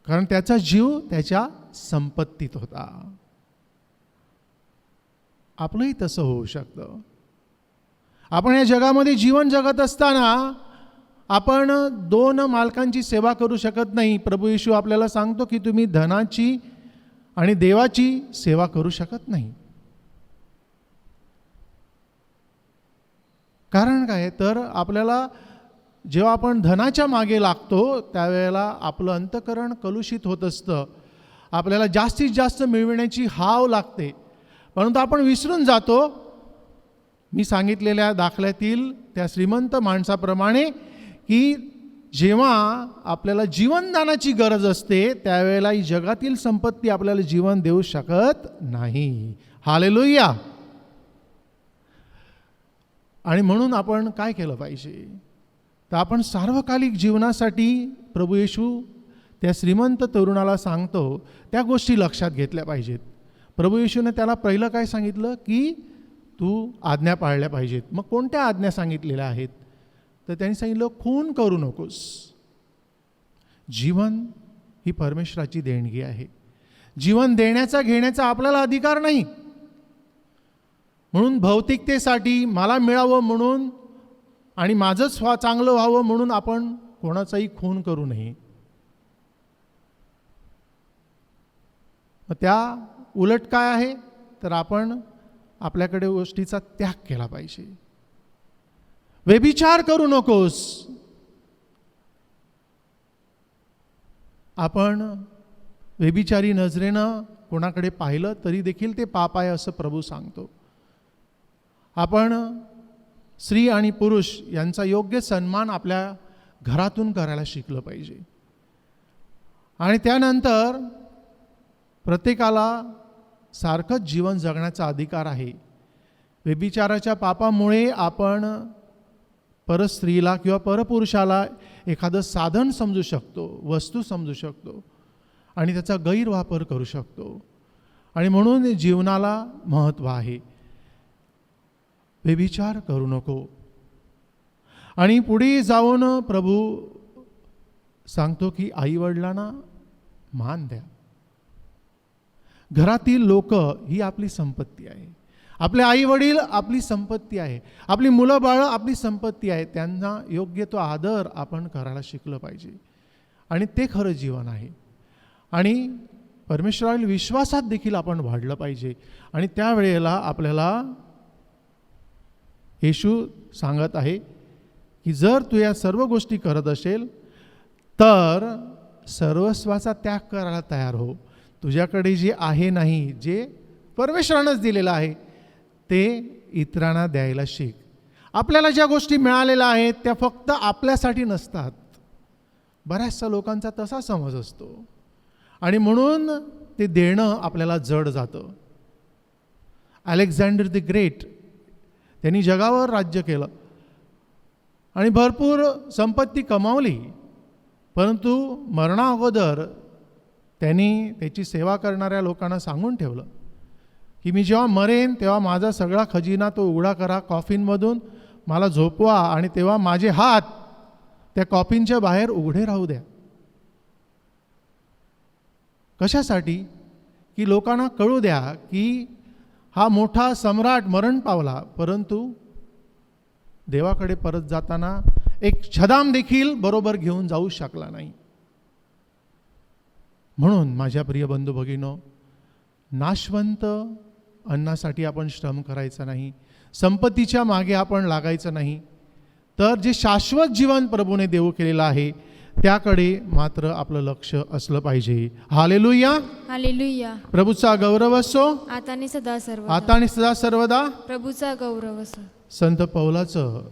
[SPEAKER 5] कारण त्याचा जीव त्याच्या संपत्तीत होता. आपलंही तसं होऊ शकतं. आपण या जगामध्ये जीवन जगत असताना आपण दोन मालकांची सेवा करू शकत नाही. प्रभू येशू आपल्याला सांगतो की तुम्ही धनाची आणि देवाची सेवा करू शकत नाही. कारण काय? तर आपल्याला जेव्हा आपण धनाच्या मागे लागतो त्यावेळेला आपलं अंतःकरण कलुषित होत असतं. आपल्याला जास्तीत जास्त मिळविण्याची हाव लागते, परंतु आपण विसरून जातो मी सांगितलेल्या दाखल्यातील त्या श्रीमंत माणसाप्रमाणे की जेव्हा आपल्याला जीवनदानाची गरज असते त्यावेळेला ही जगातील संपत्ती आपल्याला जीवन देऊ शकत नाही. हालेलुया. आणि म्हणून आपण काय केलं पाहिजे? तर आपण सार्वकालिक जीवनासाठी प्रभू येशू त्या श्रीमंत तरुणाला सांगतो त्या गोष्टी लक्षात घेतल्या पाहिजेत. प्रभू येशूने त्याला पहिलं काय सांगितलं की तू आज्ञा पाळल्या पाहिजेत. मग कोणत्या आज्ञा सांगितलेल्या आहेत? तर त्यांनी सांगितलं खून करू नकोस. जीवन ही परमेश्वराची देणगी आहे. जीवन देण्याचा घेण्याचा आपल्याला अधिकार नाही. म्हणून भौतिकतेसाठी मला मिळावं म्हणून आणि माझंच चांगलं व्हावं म्हणून आपण कोणाचाही खून करू नये. त्या उलट काय आहे? तर आपण आपल्याकडे गोष्टीचा त्याग केला पाहिजे. व्यभिचार करू नकोस. आपण व्यभिचारी नजरेनं कोणाकडे पाहिलं तरी देखील ते पाप आहे असं प्रभू सांगतो. आपण स्त्री आणि पुरुष यांचा योग्य सन्मान आपल्या घरातून करायला शिकलं पाहिजे. आणि त्यानंतर प्रत्येकाला सारखंच जीवन जगण्याचा अधिकार आहे. व्यभिचाराच्या पापामुळे आपण परस्त्रीला किंवा परपुरुषाला एखादं साधन समजू शकतो, वस्तू समजू शकतो आणि त्याचा गैरवापर करू शकतो. आणि म्हणून जीवनाला महत्त्व आहे. व्यभिचार करू नको. आणि पुढे जाऊन प्रभू सांगतो की आईवडिलांना मान द्या. घरातील लोक ही आपली संपत्ती आहे. आपले आईवडील आपली संपत्ती आहे. आपली मुलं बाळं आपली संपत्ती आहे. त्यांना योग्य तो आदर आपण करायला शिकलं पाहिजे. आणि ते खरं जीवन आहे. आणि परमेश्वरातील विश्वासात देखील आपण वाढलं पाहिजे. आणि त्यावेळेला आपल्याला येशू सांगत आहे की जर तू या सर्व गोष्टी करत असेल तर सर्वस्वाचा त्याग करायला तयार हो. तुझ्याकडे जे आहे नाही, जे परमेश्वरानंच दिलेलं आहे ते इतरांना द्यायला शिक. आपल्याला ज्या गोष्टी मिळालेल्या आहेत त्या फक्त आपल्यासाठी नसतात. बऱ्याचशा लोकांचा तसा समज असतो आणि म्हणून ते देणं आपल्याला जड जातं. अलेक्झांडर द ग्रेट त्यांनी जगावर राज्य केलं आणि भरपूर संपत्ती कमावली, परंतु मरणाअगोदर त्यांनी त्याची सेवा करणाऱ्या लोकांना सांगून ठेवलं की मी जेव्हा मरेन तेव्हा माझा सगळा खजिना तो उघडा करा कॉफिनमधून, मला झोपवा आणि तेव्हा माझे हात त्या कॉफिनच्या बाहेर उघडे राहू द्या. कशासाठी? की लोकांना कळू द्या की हा मोठा सम्राट मरण पावला, परंतु देवाकडे परत जाताना एक छदाम देखील बरोबर घेऊन जाऊ शकला नाही. म्हणून माझ्या प्रिय बंधू भगिनो, नाशवंत अन्नासाठी आपण श्रम करायचा नाही, संपत्तीच्या मागे आपण लागायचं नाही, तर जे शाश्वत जीवन प्रभूने देऊ केलेलं आहे त्याकडे मात्र आपलं लक्ष असलं पाहिजे. Hallelujah,
[SPEAKER 4] hallelujah.
[SPEAKER 5] प्रभूचा गौरव असो
[SPEAKER 4] आता आणि सदा सर्व.
[SPEAKER 5] आता आणि सदा सर्वदा.
[SPEAKER 4] प्रभूचा गौरव असो.
[SPEAKER 5] संत पौलाचं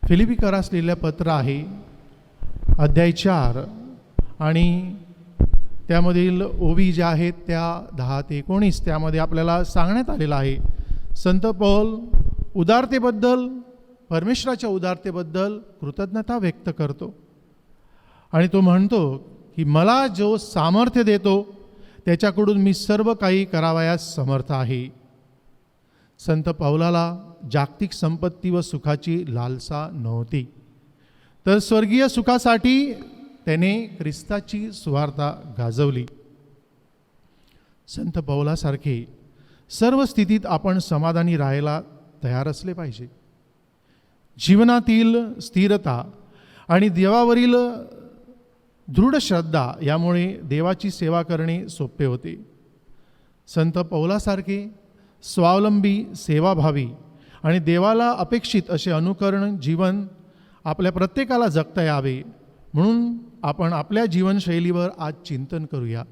[SPEAKER 5] फिलिपिकरास लिहिलेलं पत्र आहे, अध्याय 4 आणि त्यामधील ओवी ज्या आहेत त्या 10 ते 19 त्यामध्ये आपल्याला सांगण्यात आलेलं आहे. संत पौल उदारतेबद्दल, परमेश्वराच्या उदारतेबद्दल कृतज्ञता व्यक्त करतो आणि तो म्हणतो की मला जो सामर्थ्य देतो त्याच्याकडून मी सर्व काही करावयास समर्थ आहे. संत पौलाला जागतिक संपत्ती व सुखाची लालसा नव्हती, तर स्वर्गीय सुखासाठी त्याने ख्रिस्ताची सुवार्ता गाजवली. संत पौलासारखे सर्व स्थितीत आपण समाधानी राहायला तयार असले पाहिजे. जीवनातील स्थिरता आणि देवावरील दृढ श्रद्धा यामुळे देवाची सेवा करणे सोपे होते. संत पौलासारखे स्वावलंबी, सेवाभावी आणि देवाला अपेक्षित असे अनुकरण जीवन आपल्या प्रत्येकाला जगता यावे. म्हणून आपण आपल्या जीवनशैलीवर आज चिंतन करूया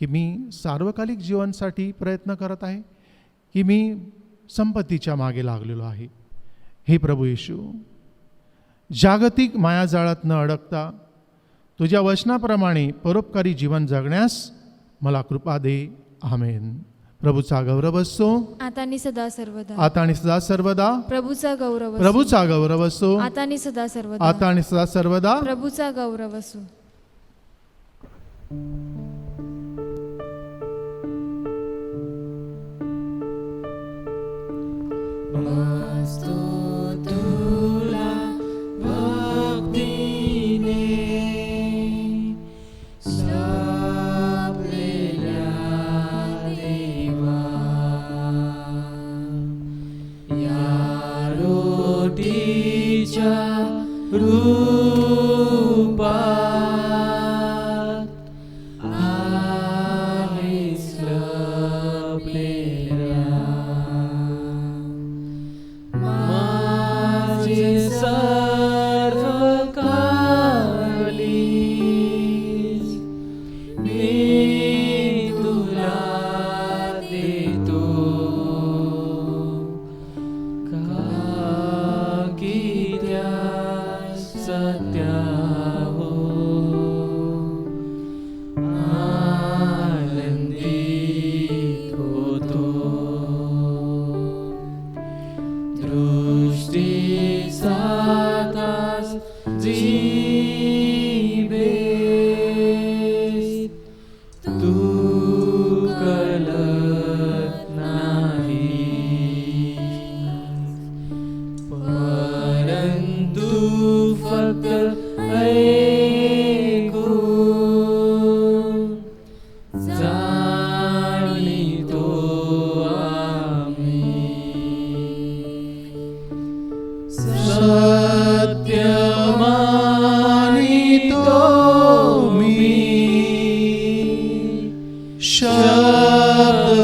[SPEAKER 5] की मी सार्वकालिक जीवनासाठी प्रयत्न करत आहे की मी संपत्तीच्या मागे लागलेलो आहे. हे प्रभू येशू, जागतिक मायाजाळात न अडकता तुझ्या वचनाप्रमाणे परोपकारी जीवन जगण्यास मला कृपा दे. आमेन. प्रभूचा गौरव असो
[SPEAKER 4] आता आणि सदा सर्वदा.
[SPEAKER 5] आता आणि सदा सर्वदा.
[SPEAKER 4] प्रभूचा गौरव असो.
[SPEAKER 5] प्रभूचा गौरव असो
[SPEAKER 4] आता आणि सदा सर्वदा.
[SPEAKER 5] आता आणि सदा सर्वदा.
[SPEAKER 4] प्रभूचा गौरव असो.
[SPEAKER 3] सर्व काली हो आनंदित होतो दृष्टीचा तास जिभेस तू कळत नाही परंतु फक्त ऐकून जाणितो आम्ही
[SPEAKER 5] सत्य मानितो मी शब्द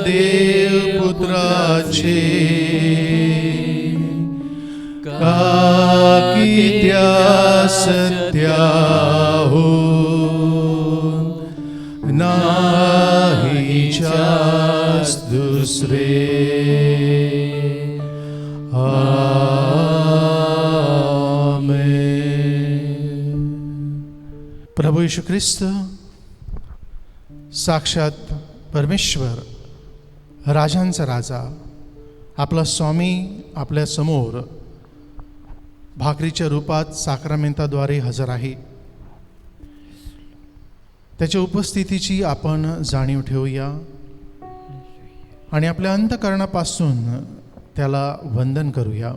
[SPEAKER 5] देव पुत्राचे का की त्या सत्याहून नाहीच्यास दुसरे आमेन. प्रभू येशू ख्रिस्त साक्षात परमेश्वर राजांचा राजा आपला स्वामी आपल्या समोर भाकरीच्या रूपात साक्रामेंताद्वारे हजर आहे. त्याच्या उपस्थितीची आपण जाणीव ठेवूया आणि आपल्या अंतःकरणापासून त्याला वंदन करूया.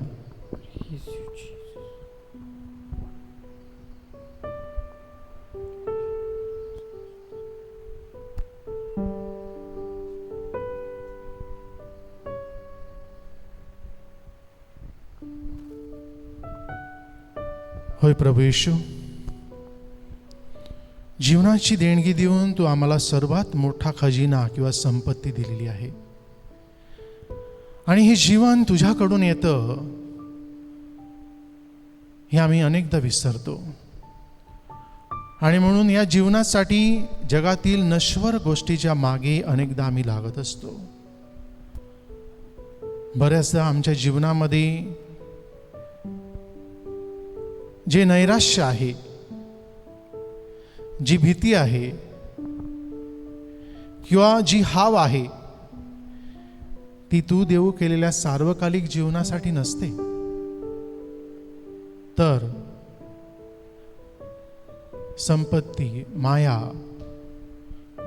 [SPEAKER 5] होय प्रभू येशू, जीवनाची देणगी देऊन तू आम्हाला सर्वात मोठा खजिना किंवा संपत्ती दिलेली आहे आणि हे जीवन तुझ्याकडून येतं हे आम्ही अनेकदा विसरतो आणि म्हणून या जीवनासाठी जगातील नश्वर गोष्टीच्या मागे अनेकदा आम्ही लागत असतो. बऱ्याचदा आमच्या जीवनामध्ये जे नैराश्य आहे, जी भीती आहे किंवा जी हाव आहे ती तू देऊ केलेल्या सार्वकालिक जीवनासाठी नसते, तर संपत्ती, माया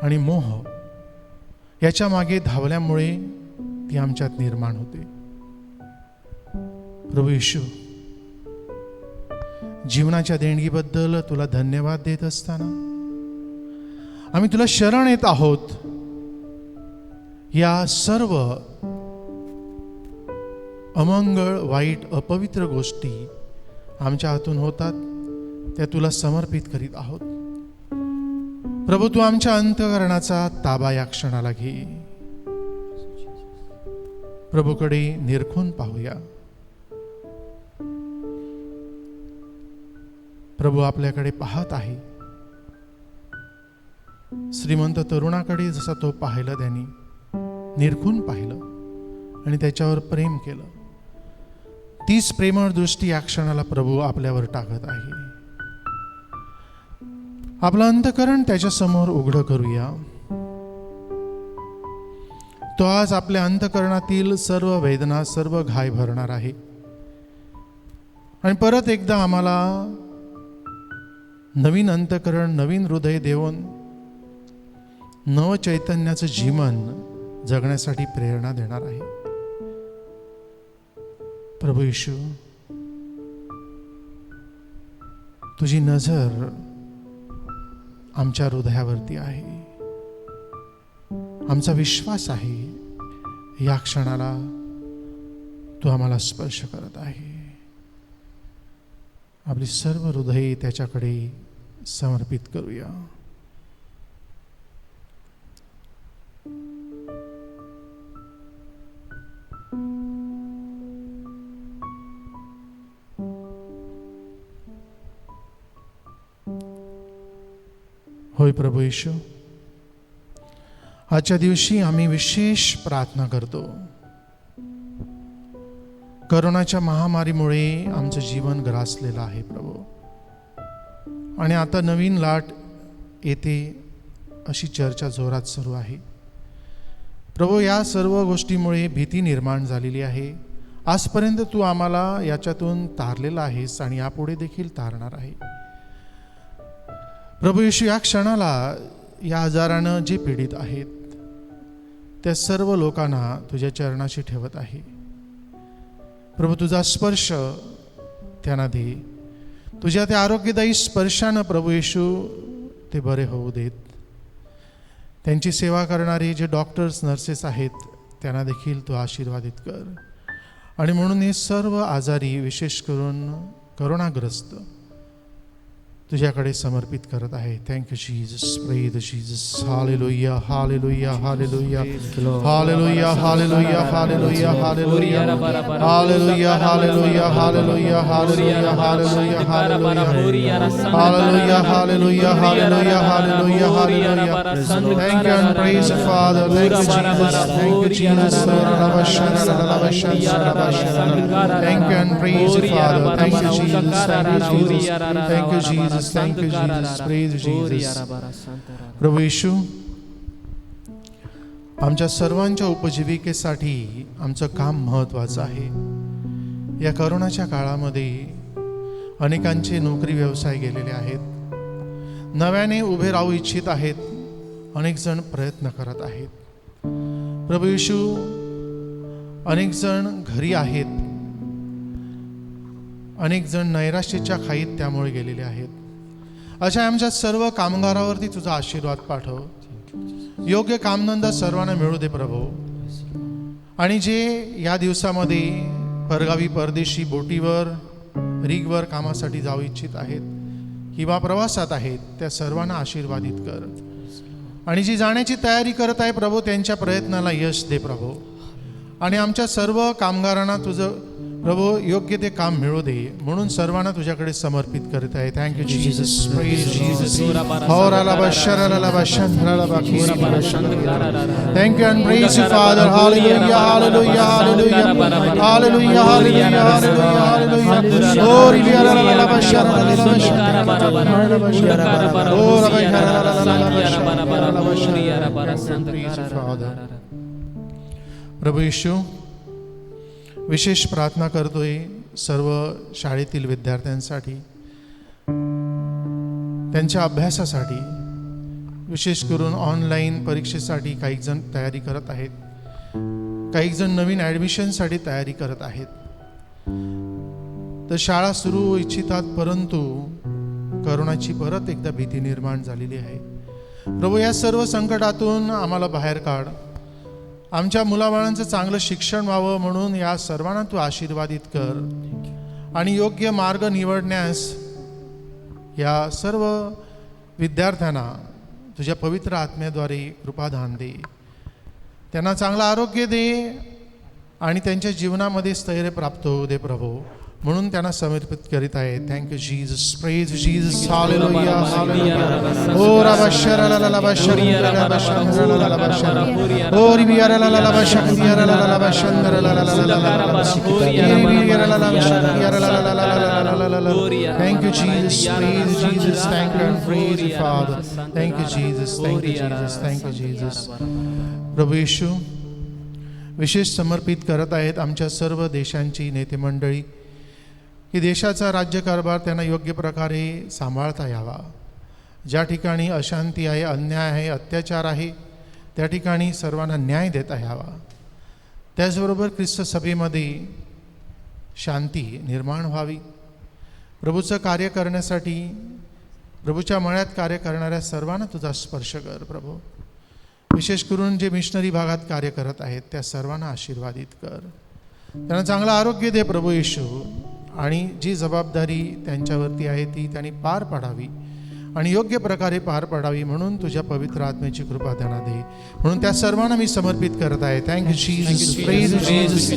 [SPEAKER 5] आणि मोह याच्या मागे धावल्यामुळे ती आमच्यात निर्माण होते. प्रभू येशू, जीवनाच्या देणगीबद्दल तुला धन्यवाद देत असताना आम्ही तुला शरण येत आहोत. या सर्व अमंगळ, वाईट, अपवित्र गोष्टी आमच्या हातून होतात त्या तुला समर्पित करीत आहोत. प्रभू, तू आमच्या अंतःकरणाचा ताबा या क्षणाला घे. प्रभूकडे निरखून पाहूया. प्रभू आपल्याकडे पाहत आहे. श्रीमंत तरुणाकडे जसा तो पाहिला, त्यांनी निरखून पाहिलं आणि त्याच्यावर प्रेम केलं. तीच प्रेमळ दृष्टी या क्षणाला प्रभू आपल्यावर टाकत आहे. आपलं अंतःकरण त्याच्या समोर उघडं करूया. तो आज आपल्या अंतःकरणातील सर्व वेदना, सर्व घाय भरणार आहे आणि परत एकदा आम्हाला नवीन अंतःकरण, नवीन हृदय देऊन नव चैतन्याचं जीवन जगण्यासाठी प्रेरणा देणार आहे. प्रभू येशू, तुझी नजर आमच्या हृदयावरती आहे. आमचा विश्वास आहे या क्षणाला तू आम्हाला स्पर्श करत आहे. आपली सर्व हृदय त्याच्याकडे समर्पित करूया. होय प्रभू येशू, आजच्या दिवशी आम्ही विशेष प्रार्थना करतो. करोनाच्या महामारीमुळे आमचं जीवन ग्रासलेलं आहे प्रभू. आणि आता नवीन लाट येते अशी चर्चा जोरात सुरू आहे. प्रभू, या सर्व गोष्टीमुळे भीती निर्माण झालेली आहे. आजपर्यंत तू आम्हाला याच्यातून तारलेला आहेस आणि यापुढे देखील तारणार आहे. प्रभू येशू, या क्षणाला या आजारानं जे पीडित आहेत त्या सर्व लोकांना तुझ्या चरणाशी ठेवत आहे. प्रभू, तुझा स्पर्श त्यांना दे. तुझ्या त्या आरोग्यदायी स्पर्शानं प्रभू येशू ते बरे होऊ देत. त्यांची सेवा करणारे जे डॉक्टर्स नर्सेस आहेत त्यांना देखील तू आशीर्वादित कर. आणि म्हणून हे सर्व आजारी, विशेष करून करोनाग्रस्त, तुझ्याकडे समर्पित करत आहे. Thank you Jesus, praise Jesus. Hallelujah, hallelujah, hallelujah, hallelujah, hallelujah, hallelujah, hallelujah, hallelujah, hallelujah, hallelujah, hallelujah, hallelujah, hallelujah, hallelujah, hallelujah, hallelujah, hallelujah. Thank you and praise you, Father. Thank you, Jesus. Thank you, Jesus. Thank you and praise you, Father. Thank you, Jesus. Thank you, Jesus. Thank you, Jesus. Thank you, Jesus. Praise Jesus. प्रभू येशू, आमच्या सर्वांच्या उपजीविकेसाठी आमचं काम महत्त्वाचं आहे. या करोनाच्या काळामध्ये अनेकांचे नोकरी व्यवसाय गेलेले आहेत. नव्याने उभे राहू इच्छित आहेत. अनेक जण प्रयत्न करत आहेत. प्रभू येशू, अनेक जण घरी आहेत. अनेक जण नैराश्याच्या खाईत त्यामुळे गेलेले आहेत. अशा आमच्या सर्व कामगारावरती तुझा आशीर्वाद पाठव. योग्य कामधंदा सर्वांना मिळू दे प्रभू. आणि जे या दिवसामध्ये परगावी, परदेशी, बोटीवर, रिगवर कामासाठी जाऊ इच्छित आहेत किंवा प्रवासात आहेत त्या सर्वांना आशीर्वादित कर. आणि जी जाण्याची तयारी करत आहे प्रभू, त्यांच्या प्रयत्नाला यश दे प्रभू. आणि आमच्या सर्व कामगारांना तुझं प्रभू योग्य ते काम मिळू दे म्हणून सर्वांना तुझ्याकडे समर्पित करत आहे. Thank you Jesus, praise Jesus. Thank you and praise you father. Hallelujah, hallelujah, hallelujah, hallelujah, hallelujah, hallelujah. ओ रिबिया ला ला ला बशर ला ला बशर. प्रभू येशू, विशेष प्रार्थना करतोय सर्व शाळेतील विद्यार्थ्यांसाठी, त्यांच्या अभ्यासासाठी. विशेष करून ऑनलाईन परीक्षेसाठी काही जण तयारी करत आहेत. काही जण नवीन ॲडमिशनसाठी तयारी करत आहेत. तर शाळा सुरू होऊ इच्छितात, परंतु करोनाची परत एकदा भीती निर्माण झालेली आहे. प्रभू, या सर्व संकटातून आम्हाला बाहेर काढ. आमच्या मुलाबाळांचं चांगलं शिक्षण व्हावं म्हणून या सर्वांना तू आशीर्वादित कर. आणि योग्य मार्ग निवडण्यास या सर्व विद्यार्थ्यांना तुझ्या पवित्र आत्म्याद्वारे कृपादान दे. त्यांना चांगलं आरोग्य दे आणि त्यांच्या जीवनामध्ये स्थैर्य प्राप्त होऊ दे प्रभू. म्हणून त्यांना समर्पित करीत आहे. Thank you Jesus, praise Jesus. Hallelujah, hallelujah. ओ रबा शरा ला ला बशर ला ला बशर ला ला बशर. ओ रिबिया ला ला ला बशर ला ला ला बशर ला ला ला ला. Thank you Jesus, praise Jesus. Thank you and praise you father. Thank you Jesus, thank you Jesus, thank you Jesus. प्रभू येशू, विशेष समर्पित करत आहेत आमच्या सर्व देशांची नेते मंडळी की देशाचा राज्यकारभार त्यांना योग्य प्रकारे सांभाळता यावा. ज्या ठिकाणी अशांती आहे, अन्याय आहे, अत्याचार आहे, त्या ठिकाणी सर्वांना न्याय देता यावा. त्याचबरोबर ख्रिस्त सभेमध्ये शांती निर्माण व्हावी. प्रभूचं कार्य करण्यासाठी, प्रभूच्या मळ्यात कार्य करणाऱ्या सर्वांना तुझा स्पर्श कर प्रभू. विशेष करून जे मिशनरी भागात कार्य करत आहेत त्या सर्वांना आशीर्वादित कर. त्यांना चांगलं आरोग्य दे प्रभू येशू. आणि जी जबाबदारी त्यांच्यावरती आहे ती त्यांनी पार पाडावी आणि योग्य प्रकारे पार पाडावी म्हणून तुझ्या पवित्र आत्म्याची कृपा त्यांना दे. म्हणून त्या सर्वांना मी समर्पित करत आहे. Thank you Jesus, praise Jesus.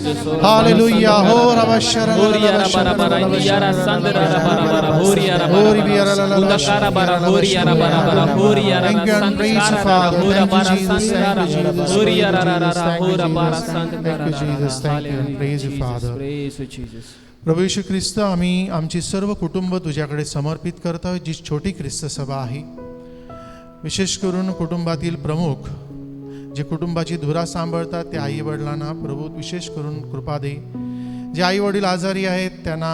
[SPEAKER 5] Hallelujah. हो रबा शरा ला ला ला बशर ला ला ला बशर ला ला ला ला. ओ रिबिया ला ला ला ला बशर ला ला ला ला बशर. Thank you and praise you father. Thank you Jesus, thank you Jesus. Thank you Jesus, thank you Jesus, thank you Jesus, thank you and praise you father. प्रभू येशू ख्रिस्त, आम्ही आमची सर्व कुटुंब तुझ्याकडे समर्पित करत आहोत. जी छोटी ख्रिस्त सभा आहे, विशेष करून कुटुंबातील प्रमुख जे कुटुंबाची धुरा सांभाळतात त्या आई वडिलांना प्रभू विशेष करून कृपा दे. जे आई वडील आजारी आहेत त्यांना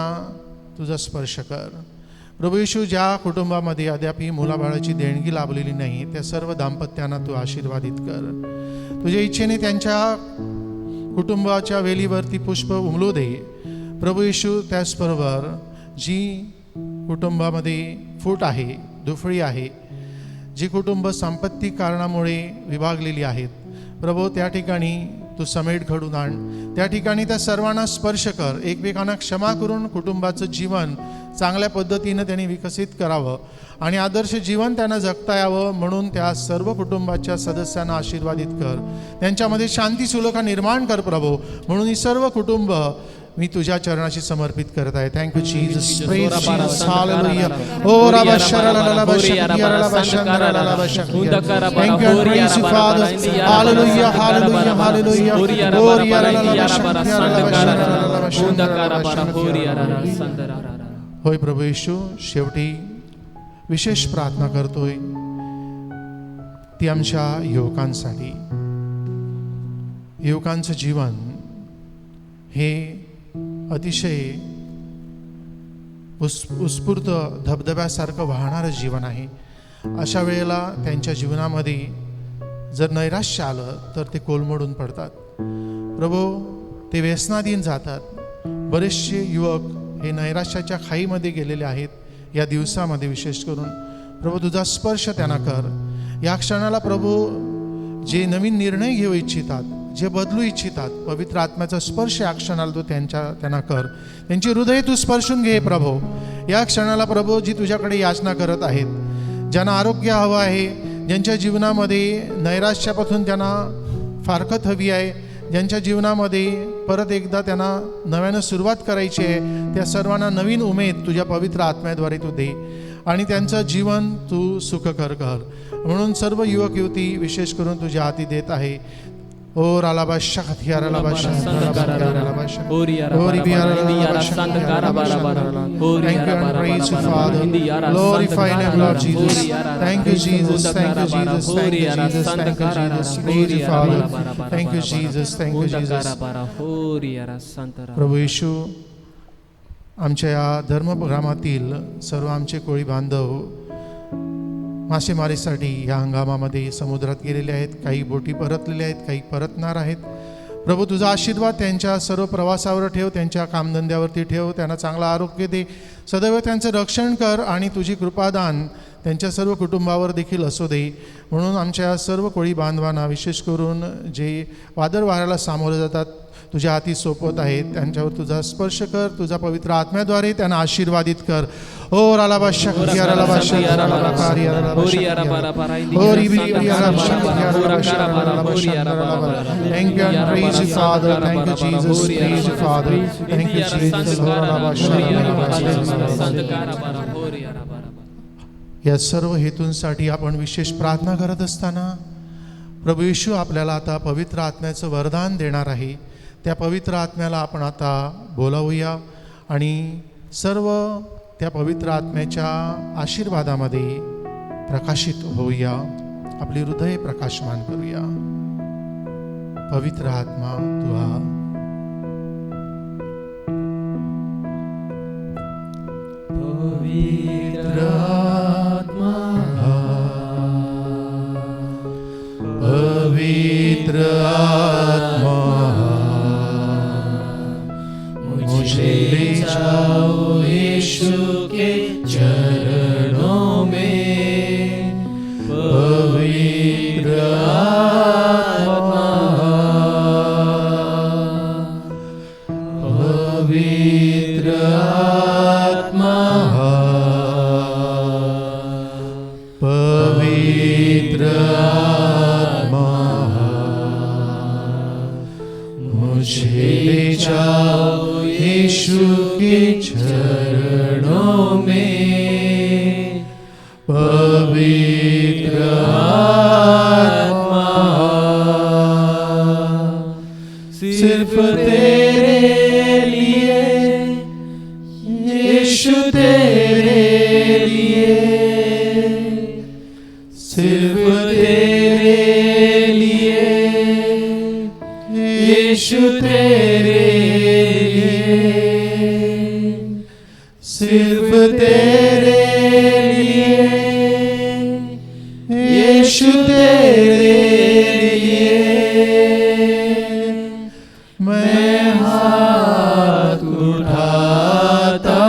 [SPEAKER 5] तुझा स्पर्श कर. प्रभू येशू, ज्या कुटुंबामध्ये अद्याप ही मुलाबाळाची देणगी लाभलेली नाही त्या सर्व दाम्पत्यांना तू आशीर्वादित कर. तुझ्या इच्छेने त्यांच्या कुटुंबाच्या वेलीवरती पुष्प उमलू दे. प्रभू येशू, त्याचबरोबर जी कुटुंबामध्ये फूट आहे, दुफळी आहे, जी कुटुंब संपत्ती कारणामुळे विभागलेली आहेत, प्रभू त्या ठिकाणी तू समेट घडून आण. त्या ठिकाणी त्या सर्वांना स्पर्श कर. एकमेकांना क्षमा करून कुटुंबाचं जीवन चांगल्या पद्धतीनं त्यांनी विकसित करावं आणि आदर्श जीवन त्यांना जगता यावं म्हणून त्या सर्व कुटुंबाच्या सदस्यांना आशीर्वादित कर. त्यांच्यामध्ये शांती सुलका निर्माण कर प्रभू. म्हणून ही सर्व कुटुंब मी तुझ्या चरणाशी समर्पित करत आहे. Thank you Jesus. Praise Jesus. Hallelujah. ओ राबा शरला बशकिया ला बशंदरा ला बशकिया. Thank you and praise you father. Hallelujah hallelujah hallelujah. ओ रिया ला बशकिया ला बशंदरा. होय प्रभू येशू, शेवटी विशेष प्रार्थना करतोय ती आमच्या युवकांसाठी. युवकांचं जीवन हे अतिशय उत्स्फूर्त धबधब्यासारखं वाहणारं जीवन आहे. अशा वेळेला त्यांच्या जीवनामध्ये जर नैराश्य आलं तर ते कोलमडून पडतात. प्रभू, ते व्यसनाधीन जातात. बरेचसे युवक हे नैराश्याच्या खाईमध्ये गेलेले आहेत या दिवसामध्ये. विशेष करून प्रभू तुझा स्पर्श त्यांना कर. या क्षणाला प्रभू जे नवीन निर्णय घेऊ इच्छितात, जे बदलू इच्छितात, पवित्र आत्म्याचा स्पर्श या क्षणाला तू त्यांना कर. त्यांची हृदय तू स्पर्शून घे प्रभू. या क्षणाला प्रभू जी तुझ्याकडे याचना करत आहेत, ज्यांना आरोग्य हवं आहे, ज्यांच्या जीवनामध्ये नैराश्यापासून त्यांना फारकत हवी आहे, ज्यांच्या जीवनामध्ये परत एकदा त्यांना नव्यानं सुरुवात करायची आहे, त्या सर्वांना नवीन उमेद तुझ्या पवित्र आत्म्याद्वारे तू दे आणि त्यांचं जीवन तू सुखकर कर. म्हणून सर्व युवक युवती विशेष करून तुझ्या हाती देत आहे. ओ रालाबा शक्तिया रालाबा प्रभू येशू, आमच्या या धर्मग्रामातील सर्व आमचे कोळी बांधव मासेमारीसाठी या हंगामामध्ये समुद्रात गेलेले आहेत. काही बोटी परतलेल्या आहेत, काही परतणार आहेत. प्रभू तुझा आशीर्वाद त्यांच्या सर्व प्रवासावर ठेव, त्यांच्या कामधंद्यावरती ठेव. त्यांना चांगलं आरोग्य दे. सदैव त्यांचं रक्षण कर आणि तुझी कृपादान त्यांच्या सर्व कुटुंबावर देखील असू दे. म्हणून आमच्या सर्व कोळी बांधवांना विशेष करून जे वादळ वाऱ्याला सामोरे जातात तुझ्या हाती सोपवत आहेत, त्यांच्यावर तुझा स्पर्श कर. तुझा पवित्र आत्म्याद्वारे त्यांना आशीर्वादित कर. ओ रालाबा शक्तिया रालाबा शक्तिया रालाबा कारिया रालाबा शक्तिया ओ रिबी रालाबा शक्तिया रालाबा शक्तिया रालाबा. Thank you and praise you father. Thank you Jesus. Praise you father. Thank you Jesus. रालाबा या सर्व हेतूंसाठी आपण विशेष प्रार्थना करत असताना प्रभू येशू आपल्याला आता पवित्र आत्म्याचं वरदान देणार आहे. त्या पवित्र आत्म्याला आपण आता बोलावूया आणि सर्व त्या पवित्र आत्म्याच्या आशीर्वादामध्ये प्रकाशित होऊया. आपली हृदय प्रकाशमान करूया. पवित्र आत्मा तू आ. पवित्र आत्मा पवित्र आत्मा मुझे ले जाओ यीशु के चरणों में. पवित्र आत्मा पवित्र आत्मा पवित्र आत्मा मुझे ले जाओ यीशु के चरणों में. पवित्र आत्मा सिर्फ तेरे लिए यीशु तेरे लिए, सिर्फ तेरे लिए, यीशु तेरे लिए, सिर्फ तेरे लिए, यीशु तेरे लिए मैं हाथ उठाता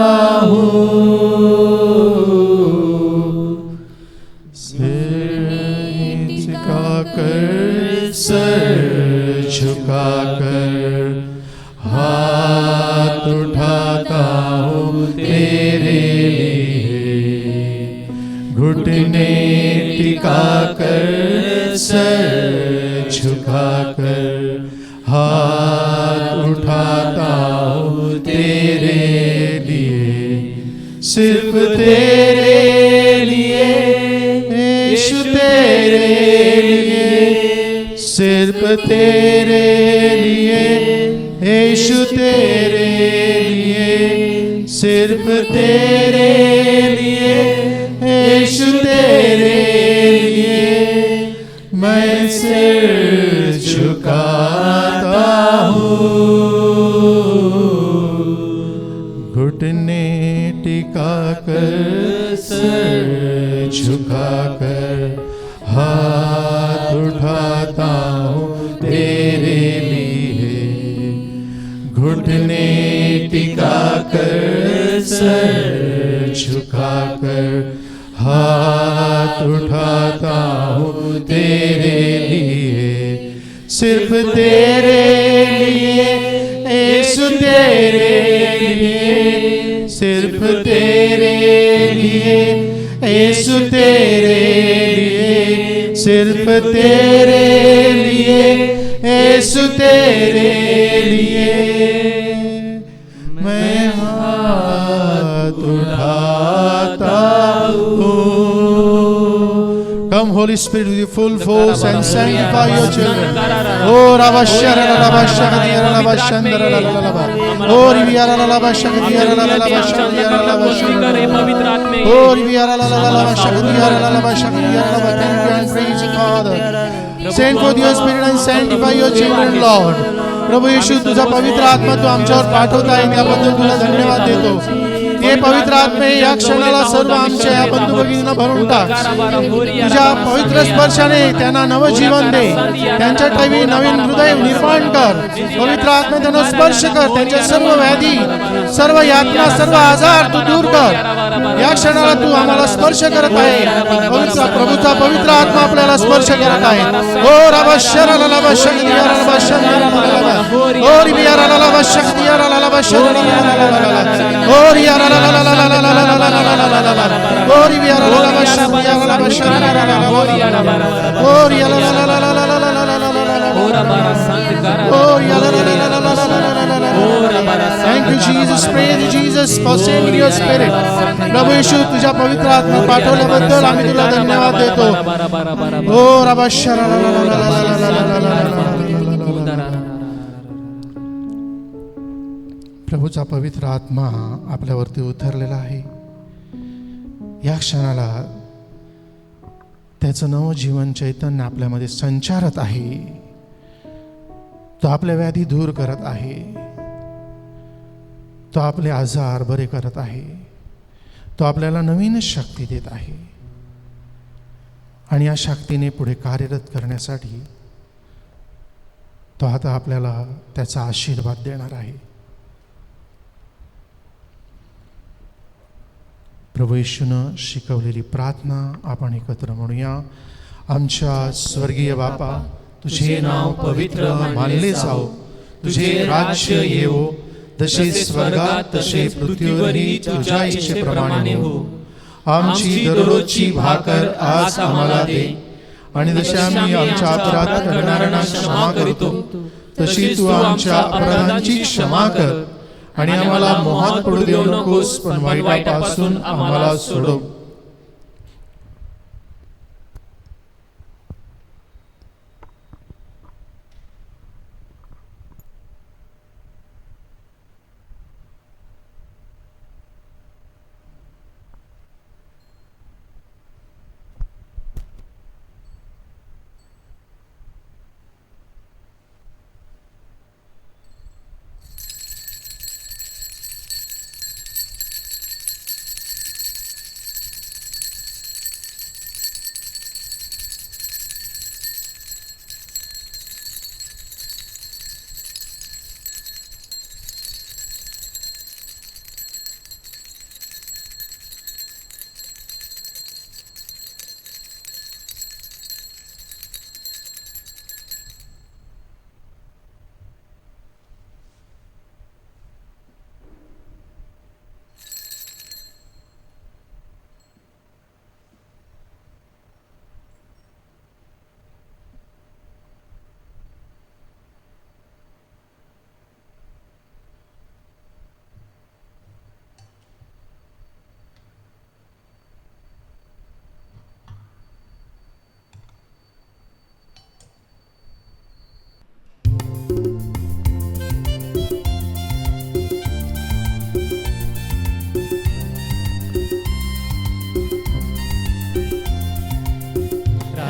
[SPEAKER 5] हूँ, सिर झुकाकर, सर झुकाकर हाथ उठाता हूँ तेरे लिए, घुटने टिकाकर, सर झुकाकर हाथ उठाता हूँ तेरे लिए, सिर्फ तेरे लिए, यीशु तेरे लिए, सिर्फ तेरे लिए, यीशु तेरे लिए, सिर्फ तेरे लिए, यीशु तेरे लिए मैं सिर झुकाता हूँ, घुटने टिकाकर, सर झुकाकर हाथ उठाता हूँ तेरे लिए, घुटने टिकाकर, सर झुकाकर हाथ उठाता हूँ तेरे लिए, सिर्फ तेरे लिए, यीशु तेरे लिए, सिर्फ तेरे लिए, यीशु तेरे लिए, सिर्फ तेरे लिए, यीशु तेरे लिए मैं हाथ उठाता हूँ। Come Holy Spirit with your full force and sanctify your children. Oh Rabashara Rabashakadiyara Rabashandara Lalaba. Oh Riviyara Lalabashakadiyara Lalabashakadiyara Lalabashakadiyara. Oh Riviyara Lalabashakadiyara Lalabashakadiyara Lalaba. Thank you and praise you, Father. Send forth your Spirit and sanctify your children, Lord. प्रभु येशू तुझा पवित्र आत्मा तू आमच्यावर पाठवत आहे त्याबद्दल तुला धन्यवाद देतो. ते पवित्र आत्मे या क्षणाला सर्व आमच्या या बंधू भगिनींना भरून टाक. तुझ्या पवित्र स्पर्शाने त्यांना नवजीवन दे. त्यांच्या ठायी नवीन हृदय निर्माण कर. पवित्र आत्मे त्यांना स्पर्श कर. त्यांच्या सर्व व्याधी, सर्व यातना, सर्व आजार तू दूर कर. या क्षणाला तू आम्हाला स्पर्श करत आहे. पवित्र प्रभूचा पवित्र आत्मा आपल्याला स्पर्श करत आहे. ओ राबशरा लाला शक्तिया लाला शंदरा लाला ओ रिया लाला शक्तिया लाला शंदरा लाला ओ रिया लाला लाला लाला लाला ओ रिया लाला शक्तिया लाला शंदरा लाला ओ रिया लाला लाला लाला लाला ओ राबारा संत करा ओ रिया लाला लाला लाला ओ राबारा. Thank you Jesus, praise Jesus for sending your spirit. प्रभु येशू तुझ्या पवित्र आत्मा पाठवल्याबद्दल आम्ही तुला धन्यवाद देतो. ओ राबाशरा प्रभूचा पवित्र आत्मा आपल्यावरती उतरलेला आहे. या क्षणाला त्याचं नवं जीवन चैतन्य आपल्यामध्ये संचारत आहे. तो आपल्या व्याधी दूर करत आहे. तो आपले आजार बरे करत आहे. तो आपल्याला नवीन शक्ती देत आहे आणि या शक्तीने पुढे कार्यरत करण्यासाठी तो आता आपल्याला त्याचा आशीर्वाद देणार आहे. प्रभू येशूनं शिकवलेली प्रार्थना आपण एकत्र म्हणूया. आमच्या स्वर्गीय बापा, तुझे नाव पवित्र मानले जाओ, तुझे राज्य येवो, जसे स्वर्गात तसे पृथ्वीवरही तुझ्या इच्छेप्रमाणे हो. आमची दररोजची भाकर आज आम्हाला दे आणि जसे आम्ही आमच्या अपराध करणाऱ्यांना क्षमा करतो तशी तू आमच्या अपराधांची क्षमा कर आणि आम्हाला मोहात पडू देऊ नकोस, पण वाईटापासून आम्हाला सोडव.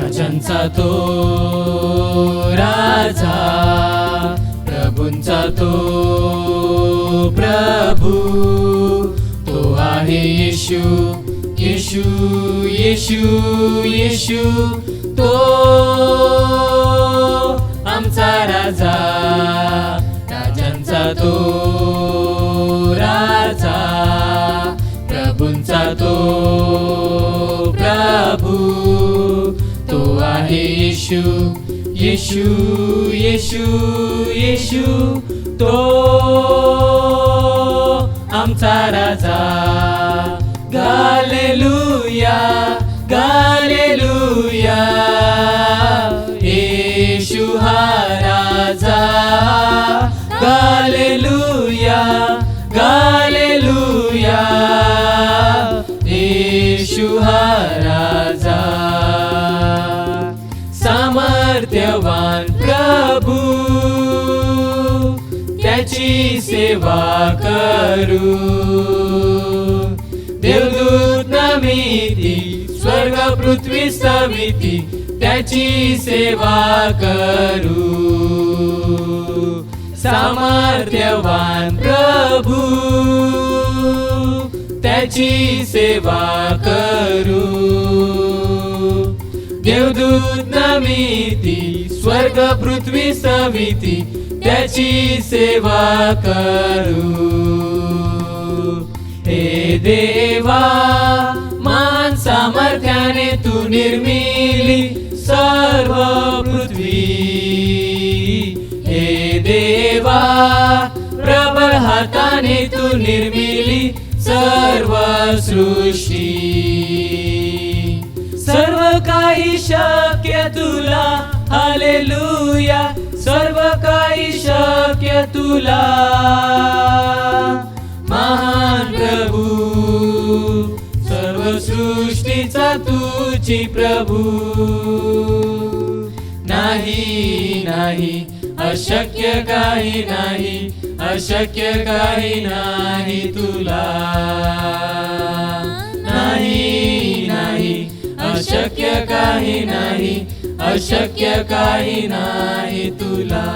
[SPEAKER 3] राजांचा तो राजा, प्रभूंचा तो प्रभू, तो आहे येशू, येशू, येशू, येशू, तो आमचा राजा, राजांचा तो राजा, प्रभूंचा तो प्रभू, तो आहे येशू, येशू, येशू, येशू, तो आमचा राजा. गालेलुया, गालेलुया, येशू हा राजा. गालेलुया, गालेलुया, येशू हा राजा. सामर्थ्यवान प्रभू, त्याची सेवा करू. देवदूत नमिती, स्वर्ग पृथ्वी समिती, त्याची सेवा करू. सामर्थ्यवान प्रभू, त्याची सेवा करू. देवदूत नमिती, स्वर्ग पृथ्वी समिती, त्याची सेवा करू. हे देवा, मान सामर्थ्याने तू निर्मिली सर्व पृथ्वी. हे देवा, प्रबळ हाताने तू निर्मिली सर्व सृष्टी. सर्व काही शक्य तुला, हालेलुया, सर्व काही शक्य तुला. महान प्रभू, सर्व सृष्टीचा तूची प्रभू. नाही नाही अशक्य काही नाही, अशक्य काही नाही तुला. नाही नाही अशक्य काही नाही, अशक्य काही नाही तुला.